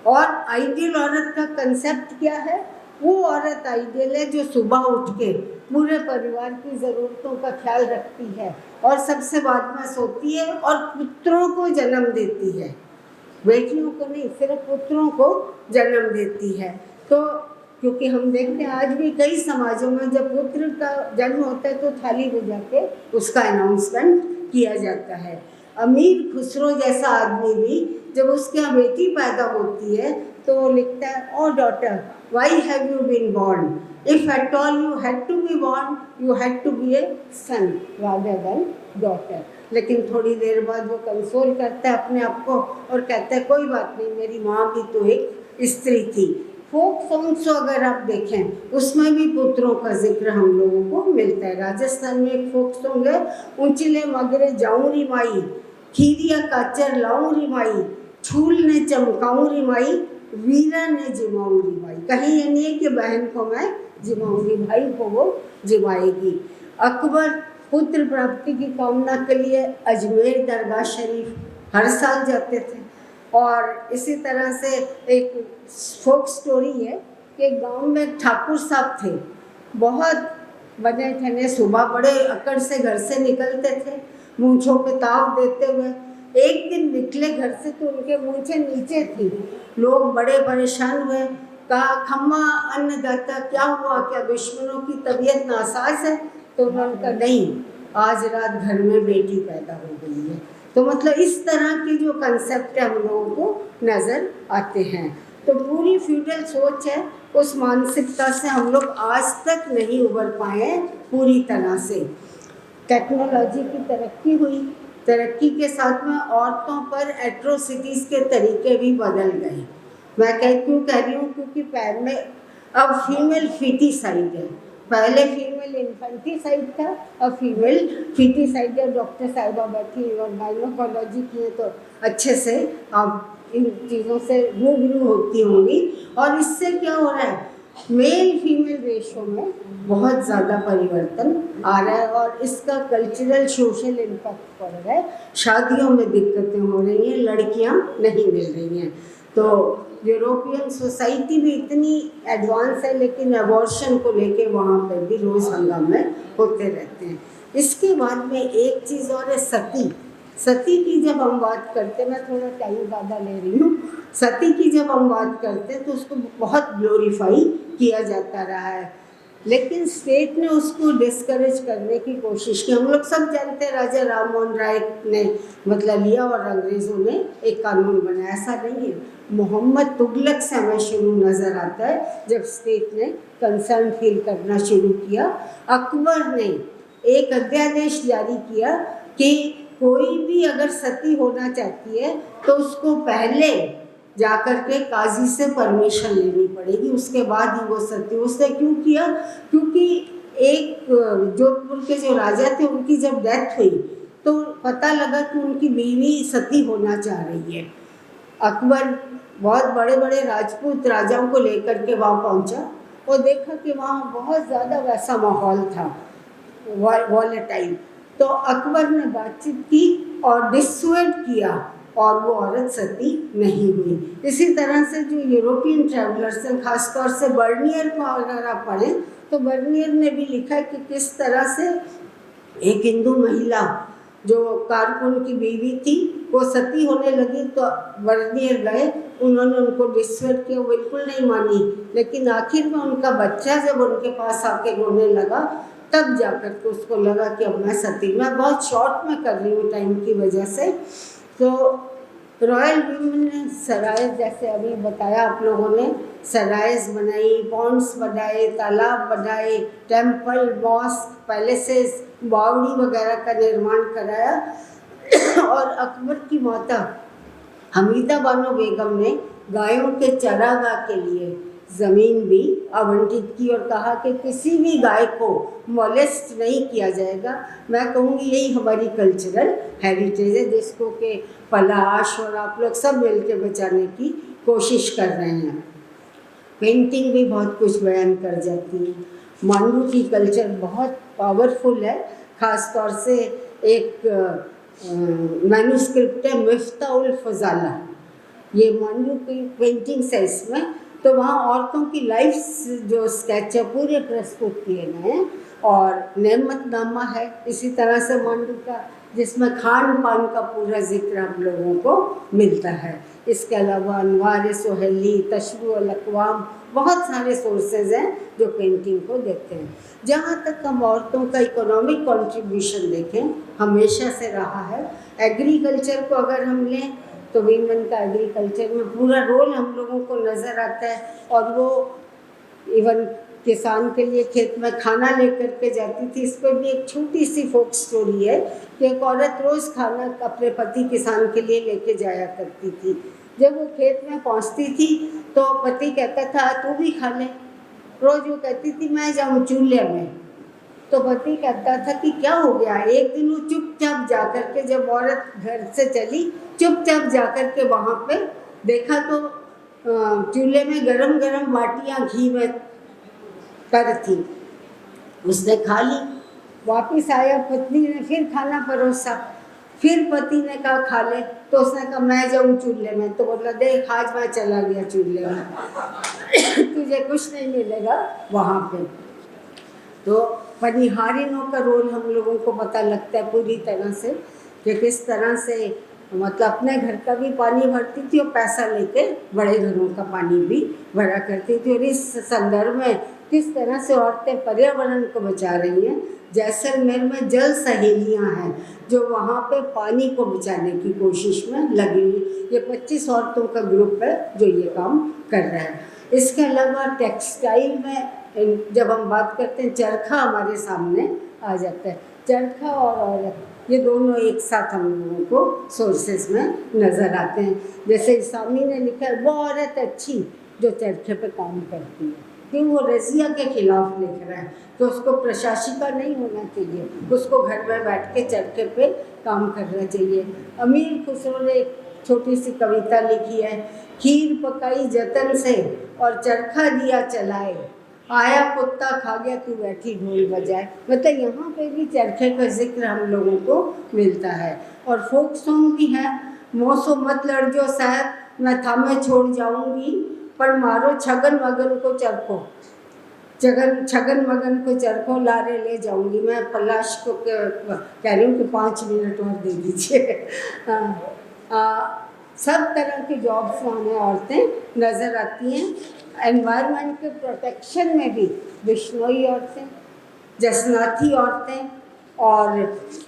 और आइडियल औरत का कंसेप्ट क्या है? वो औरत आइडियल है जो सुबह उठ के पूरे परिवार की ज़रूरतों का ख्याल रखती है और सबसे बाद में सोती है और पुत्रों को जन्म देती है, बेटियों को नहीं, सिर्फ पुत्रों को जन्म देती है। तो क्योंकि हम देखते हैं आज भी कई समाजों में जब पुत्र का जन्म होता है तो थाली बजा के उसका अनाउंसमेंट किया जाता है। अमीर खुसरो जैसा आदमी भी जब उसके यहाँ बेटी पैदा होती है तो वो लिखता है, O daughter, why have you been born? If at all you had to be born, you had to be a son rather than daughter. लेकिन थोड़ी देर बाद वो कंसोल करता है अपने आप को और कहता है कोई बात नहीं, मेरी माँ भी तो एक स्त्री थी। फोक सॉन्ग्स अगर आप देखें उसमें भी पुत्रों का जिक्र हम लोगों को मिलता है। राजस्थान में एक फोक सॉन्ग है, ऊंचले मगरे जाऊँ री माई, खीरिया काचर लाऊँ री माई, छूल ने चमकाऊँ री माई, वीरा ने जिमाऊँ री माई। कहीं ये नहीं है कि बहन को मैं जिमाऊँगी, भाई को वो जिमाएगी। अकबर पुत्र प्राप्ति की कामना के लिए अजमेर दरगाह शरीफ हर साल जाते थे। और इसी तरह से एक फोक स्टोरी है कि गांव में एक ठाकुर साहब थे, बहुत बने ठने, सुबह बड़े अकड़ से घर से निकलते थे, मूंछों पे ताव देते हुए। एक दिन निकले घर से तो उनके मूंछें नीचे थी। लोग बड़े परेशान हुए, कहा खम्मा अन्नदाता क्या हुआ, क्या दुश्मनों की तबीयत नासाज है? तो उन्होंने कहा नहीं, आज रात घर में बेटी पैदा हो गई है। तो मतलब इस तरह की जो कंसेप्ट है हम लोगों को नज़र आते हैं। तो पूरी फ्यूडल सोच है, उस मानसिकता से हम लोग आज तक नहीं उबर पाए हैं पूरी तरह से। टेक्नोलॉजी की तरक्की हुई, तरक्की के साथ में औरतों पर एट्रोसिटीज़ के तरीके भी बदल गए। मैं क्यों कह रही हूँ? क्योंकि पैर में अब फीमेल फिटिसाइड है, पहले फीमेल इन्फेंटिसाइड था, अब फीमेल फिटिसाइड है। डॉक्टर साहिबा बैठी और गायनोकोलॉजी की है तो अच्छे से आप इन चीज़ों से रूबरू होती होंगी। और इससे क्या हो रहा है, मेल फीमेल रेशो में बहुत ज़्यादा परिवर्तन आ रहा है और इसका कल्चरल सोशल इम्पैक्ट पड़ रहा है। शादियों में दिक्कतें हो रही हैं, लड़कियां नहीं मिल रही हैं। तो यूरोपियन सोसाइटी भी इतनी एडवांस है, लेकिन अबॉर्शन को लेके वहाँ पर भी रोज़ हंगामे होते रहते हैं। इसके बाद में एक चीज़ और है, सती। सती की जब हम बात करते, मैं थोड़ा टाइम ज़्यादा ले रही हूँ, सती की जब हम बात करते तो उसको बहुत ग्लोरीफाई किया जाता रहा है, लेकिन स्टेट ने उसको डिस्करेज करने की कोशिश की। हम लोग सब जानते हैं राजा राम मोहन राय ने मतलब लिया और अंग्रेज़ों ने एक कानून बनाया, ऐसा नहीं है। मोहम्मद तुगलक से हमें शुरू नज़र आता है जब स्टेट ने कंसर्न फील करना शुरू किया। अकबर ने एक अध्यादेश जारी किया कि कोई भी अगर सती होना चाहती है तो उसको पहले जाकर के काजी से परमिशन लेनी पड़ेगी, उसके बाद ही वो सती। उसने क्यों किया? क्योंकि एक जोधपुर के जो राजा थे उनकी जब डेथ हुई तो पता लगा कि उनकी बीवी सती होना चाह रही है। अकबर बहुत बड़े बड़े राजपूत राजाओं को लेकर के वहाँ पहुँचा और देखा कि वहाँ बहुत ज़्यादा वैसा माहौल था, वॉलेटाइल। तो अकबर ने बातचीत की और डिसुएड किया और वो औरत सती नहीं हुई। इसी तरह से जो यूरोपियन ट्रैवलर्स हैं, खासतौर से बर्नियर को अगर आप पढ़ें तो बर्नियर ने भी लिखा है कि किस तरह से एक हिंदू महिला जो कारकुन की बीवी थी वो सती होने लगी तो बर्नियर गए, उन्होंने उनको डिसुएड किया, बिल्कुल नहीं मानी, लेकिन आखिर में उनका बच्चा जब उनके पास आके रोने लगा तब जाकर के उसको लगा कि अब मैं सती। मैं बहुत शॉर्ट में कर रही हूँ टाइम की वजह से। तो रॉयल वीमेन ने सराय, जैसे अभी बताया आप लोगों ने, सराइज बनाई, पॉन्ड्स बनाए, तालाब बनाए, टेम्पल, मॉस्क, पैलेसेस, बावड़ी वगैरह का निर्माण कराया। और अकबर की माता हमीदा बानो बेगम ने गायों के चरागाह के लिए ज़मीन भी आवंटित की और कहा कि किसी भी गाय को मोलेस्ट नहीं किया जाएगा। मैं कहूँगी यही हमारी कल्चरल हेरिटेज है जिसको कि पलाश और आप लोग सब मिल के बचाने की कोशिश कर रहे हैं। पेंटिंग भी बहुत कुछ बयान कर जाती है। मांडू की कल्चर बहुत पावरफुल है, ख़ास तौर से एक मैन्युस्क्रिप्ट है मिफ्ता उल फजाला, ये मांडू की पेंटिंग्स है इसमें। तो वहाँ औरतों की लाइफ जो स्केच है पूरे प्रस्तुत किए गए हैं और नेमतनामा है इसी तरह से मांडू का, जिसमें खान पान का पूरा जिक्र हम लोगों को मिलता है। इसके अलावा अनवार सोहेली, तशबीह अल अक़वाम, बहुत सारे सोर्सेज हैं जो पेंटिंग को देते हैं। जहाँ तक हम औरतों का इकोनॉमिक कंट्रीब्यूशन देखें, हमेशा से रहा है। एग्रीकल्चर को अगर हम लें तो वीमेन का एग्रीकल्चर में पूरा रोल हम लोगों को नज़र आता है और वो इवन किसान के लिए खेत में खाना लेकर के जाती थी। इस पर भी एक छोटी सी फोक स्टोरी है कि एक औरत रोज़ खाना अपने पति किसान के लिए लेके जाया करती थी। जब वो खेत में पहुंचती थी तो पति कहता था तू भी खा ले। रोज़ वो कहती थी मैं जाऊँ चूल्हे में, तो पति कहता था कि क्या हो गया। एक दिन वो चुपचाप जाकर के, जब औरत घर से चली, चुपचाप जाकर के वहाँ पे देखा तो चूल्हे में गरम गरम बाटियाँ घी में तर थी। उसने खा ली, वापस आया, पत्नी ने फिर खाना परोसा, फिर पति ने कहा खा ले, तो उसने कहा मैं जाऊँ चूल्हे में। तो बोला देख आज मैं चला गया चूल्हे में तुझे कुछ नहीं मिलेगा वहाँ पे। तो पनिहारिनों का रोल हम लोगों को पता लगता है पूरी तरह से कि किस तरह से मतलब अपने घर का भी पानी भरती थी और पैसा लेके बड़े घरों का पानी भी भरा करती थी। और इस संदर्भ में किस तरह से औरतें पर्यावरण को बचा रही हैं। जैसलमेर में जल सहेलियाँ हैं जो वहाँ पे पानी को बचाने की कोशिश में लगी हुई। ये 25 औरतों का ग्रुप है जो ये काम कर रहा है। इसके अलावा टेक्सटाइल में जब हम बात करते हैं, चरखा हमारे सामने आ जाता है। चरखा और औरत ये दोनों एक साथ हम लोगों को सोर्सेज में नज़र आते हैं। जैसे इसामी ने लिखा है वो औरत अच्छी जो चरखे पे काम करती है, कि वो रज़िया के खिलाफ लिख रहा है तो उसको प्रशासिका नहीं होना चाहिए, उसको घर में बैठ के चरखे पे काम करना चाहिए। अमीर खुसरो ने एक छोटी सी कविता लिखी है, खीर पकाई जतन से और चरखा दिया चलाए, आया कुत्ता खा गया तू बैठी ढोल बजाए। मतलब यहाँ पे भी चरखे का जिक्र हम लोगों को मिलता है। और फोक सॉन्ग भी है, मौसो मत लड़जो साहब मैं थामे छोड़ जाऊंगी, पर मारो छगन वगन को चरखो। छगन मगन को चरखों लारे ले जाऊंगी। मैं पलाश को कह रही हूँ कि 5 मिनट और दे दीजिए। सब तरह की जॉब्स में हमें औरतें नज़र आती हैं। एनवायरनमेंट के प्रोटेक्शन में भी बिश्नोई औरतें, जसनाथी औरतें, और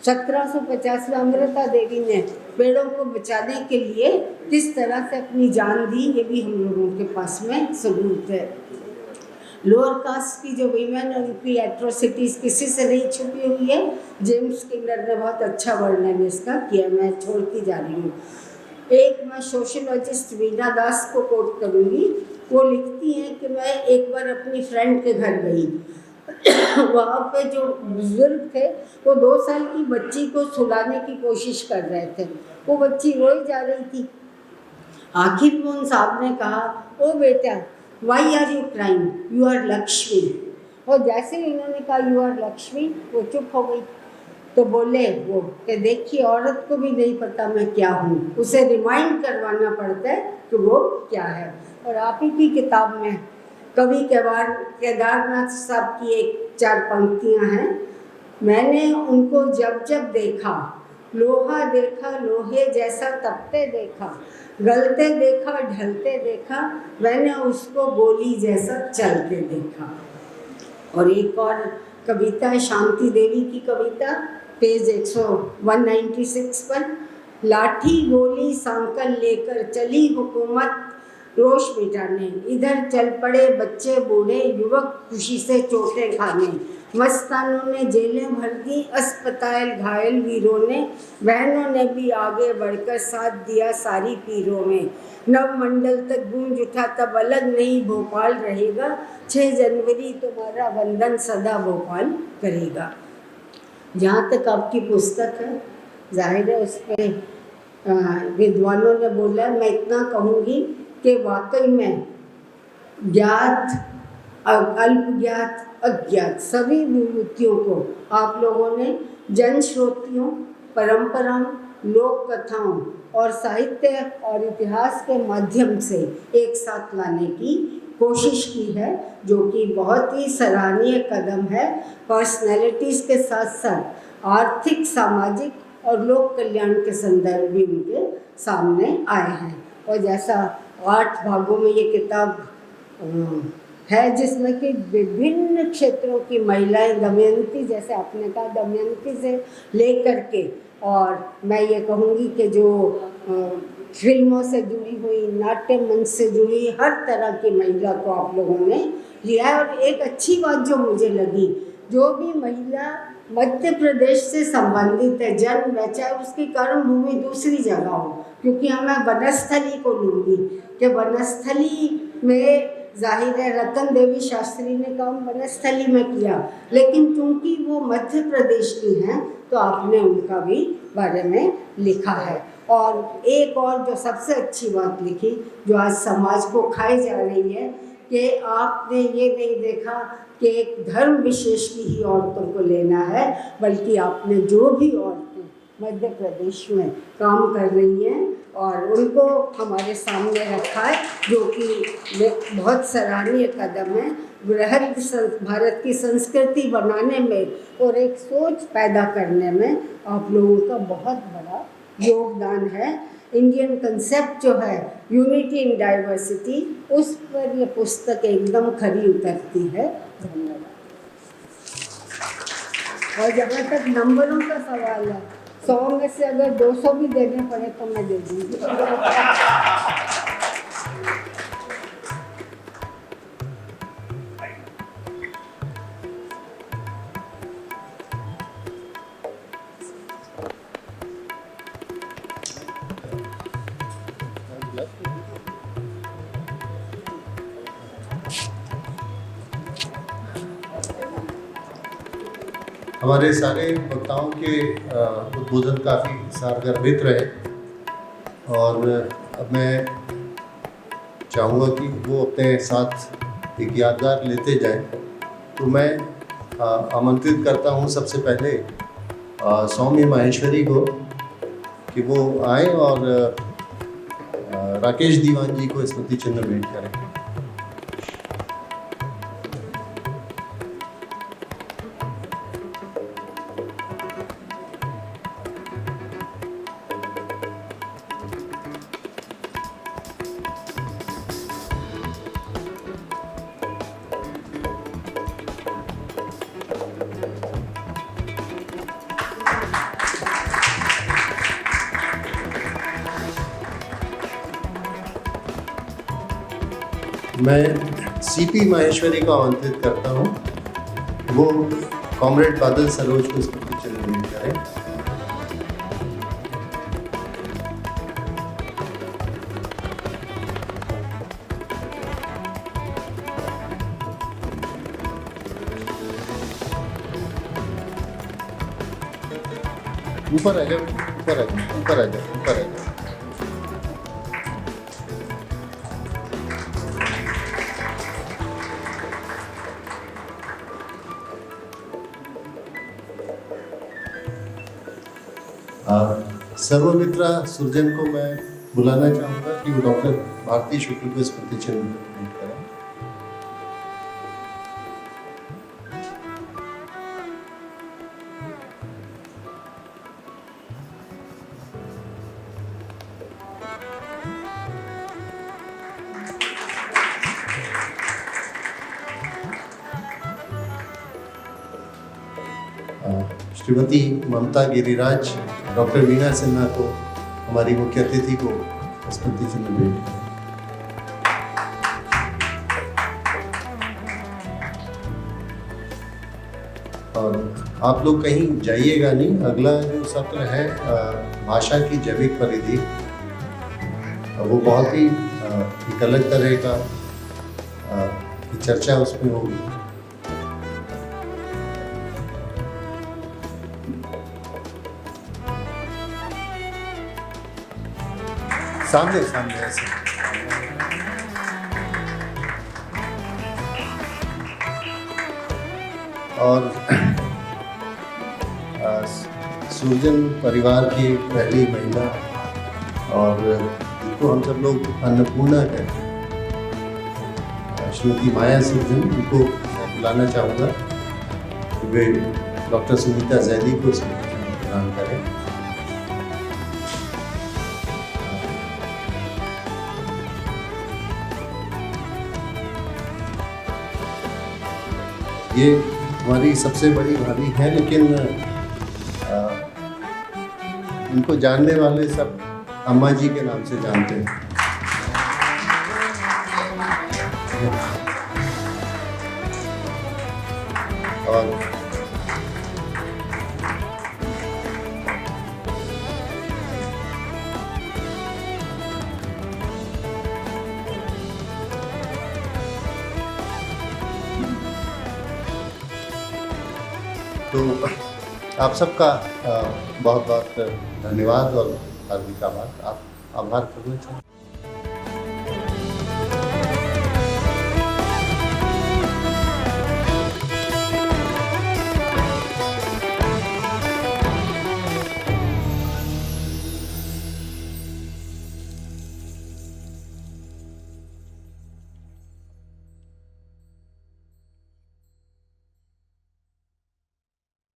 1750 में अमृता देवी ने पेड़ों को बचाने के लिए किस तरह से अपनी जान दी, ये भी हम लोगों के पास में सबूत है। लोअर कास्ट की जो वीमेन है उनकी एट्रोसिटीज़ किसी से नहीं छुपी हुई है। जेम्स स्किनर ने बहुत अच्छा वर्णन इसका किया, मैं छोड़ती जा रही हूँ। एक मैं सोशोलॉजिस्ट वीना दास को कोट करूँगी। वो लिखती हैं कि मैं एक बार अपनी फ्रेंड के घर गई। वहाँ पे जो बुजुर्ग थे वो 2 साल की बच्ची को सुलाने की कोशिश कर रहे थे। वो बच्ची रोई जा रही थी। आखिर में उन साहब ने कहा, ओ बेटा, why are you crying, you are Lakshmi. और जैसे ही उन्होंने कहा यू आर लक्ष्मी, वो चुप हो गई। तो बोले वो कि देखिए, औरत को भी नहीं पता मैं क्या हूँ, उसे रिमाइंड करवाना पड़ता है कि वो क्या है। और आप ही की किताब में कवि केदारनाथ साहब की 1-4 पंक्तियाँ हैं। मैंने उनको जब जब देखा, लोहा देखा लोहे जैसा तपते देखा, गलते देखा ढलते देखा, मैंने उसको गोली जैसा चलते देखा। और एक और कविता है शांति देवी की कविता, पेज 196 पर। लाठी गोली सांकल लेकर चली हुकूमत रोष मिटाने, इधर चल पड़े बच्चे बूढ़े युवक खुशी से चोटें खाने। मस्तानों ने जेलें भर दी, अस्पताल घायल वीरों ने, बहनों ने भी आगे बढ़कर साथ दिया सारी पीरों में। नव मंडल तक गूंज उठा तब अलग नहीं भोपाल रहेगा, 6 जनवरी तुम्हारा वंदन सदा भोपाल करेगा। जहाँ तक आपकी पुस्तक है, जाहिर है उस पर विद्वानों ने बोला, मैं इतना कहूँगी कि वाकई में ज्ञात, अल्प ज्ञात, अज्ञात सभी विभूतियों को आप लोगों ने जनश्रोतियों, परंपराओं, लोक कथाओं और साहित्य और इतिहास के माध्यम से एक साथ लाने की कोशिश की है, जो कि बहुत ही सराहनीय कदम है। पर्सनैलिटीज़ के साथ साथ आर्थिक, सामाजिक और लोक कल्याण के संदर्भ भी उनके सामने आए हैं। और जैसा 8 भागों में ये किताब है, जिसमें कि विभिन्न क्षेत्रों की महिलाएं, दमयंती, जैसे आपने कहा, दमयंती से लेकर के, और मैं ये कहूँगी कि जो फिल्मों से जुड़ी हुई, नाट्य मंच से जुड़ी हर तरह की महिला को आप लोगों ने लिया है। और एक अच्छी बात जो मुझे लगी, जो भी महिला मध्य प्रदेश से संबंधित है, जन्म है, चाहे उसकी कर्म भूमि दूसरी जगह हो, क्योंकि मैं वनस्थली को लूँगी कि वनस्थली में जाहिर है रतन देवी शास्त्री ने काम वनस्थली में किया, लेकिन चूंकि वो मध्य प्रदेश की हैं तो आपने उनका भी बारे में लिखा है। और एक और जो सबसे अच्छी बात लिखी, जो आज समाज को खाई जा रही है, कि आपने ये नहीं देखा कि एक धर्म विशेष की ही औरतों को लेना है, बल्कि आपने जो भी औरतें मध्य प्रदेश में काम कर रही हैं और उनको हमारे सामने रखा है, जो कि बहुत सराहनीय कदम है। बृहद भारत की संस्कृति बनाने में और एक सोच पैदा करने में आप लोगों का बहुत बड़ा योगदान है। इंडियन कंसेप्ट जो है यूनिटी इन डाइवर्सिटी, उस पर ये पुस्तक एकदम खरी उतरती है। धन्यवाद। और जहाँ तक नंबरों का सवाल है, 100 में से अगर 200 भी देने पड़े तो मैं दे दूँगी। हमारे सारे वक्ताओं के उद्बोधन काफ़ी सारगर्भित रहे, और अब मैं चाहूँगा कि वो अपने साथ एक यादगार लेते जाएं। तो मैं आमंत्रित करता हूँ सबसे पहले सौम्य माहेश्वरी को कि वो आए और राकेश दीवान जी को स्मृति चिन्ह भेंट करें। मैं सीपी माहेश्वरी को आमंत्रित करता हूँ, वो कॉमरेड बादल सरोज को स्मृति चिन्ह भेंट करें। ऊपर आ जाओ, ऊपर आ जाओ, ऊपर आ जाओ, ऊपर आ जाओ। सर्वमित्रा सुरजन को मैं बुलाना चाहूँगा कि वो डॉक्टर भारती शुक्ल को स्मृति चिन्ह भेंट करें। श्रीमती ममता गिरिराज, डॉक्टर वीणा सिन्हा को, हमारी मुख्य अतिथि को स्मृति चिन्ह भेंट करें। और आप लोग कहीं जाइएगा नहीं, अगला जो सत्र है भाषा की जैविक परिधि, वो बहुत ही एक अलग तरह का चर्चा उसमें होगी। सामने सामने ऐसे। और सुरजन परिवार की पहली महिला और जिनको हम सब लोग अन्नपूर्णा कहते हैं, श्रीमती माया सुरजन, उनको मैं बुलाना चाहूँगा कि वे डॉक्टर सुनीता जैदी को प्रदान करें। ये हमारी सबसे बड़ी भाभी है, लेकिन इनको जानने वाले सब अम्मा जी के नाम से जानते हैं। और तो आप सबका बहुत बहुत धन्यवाद और हार्दिक आभार करना चाहूँ।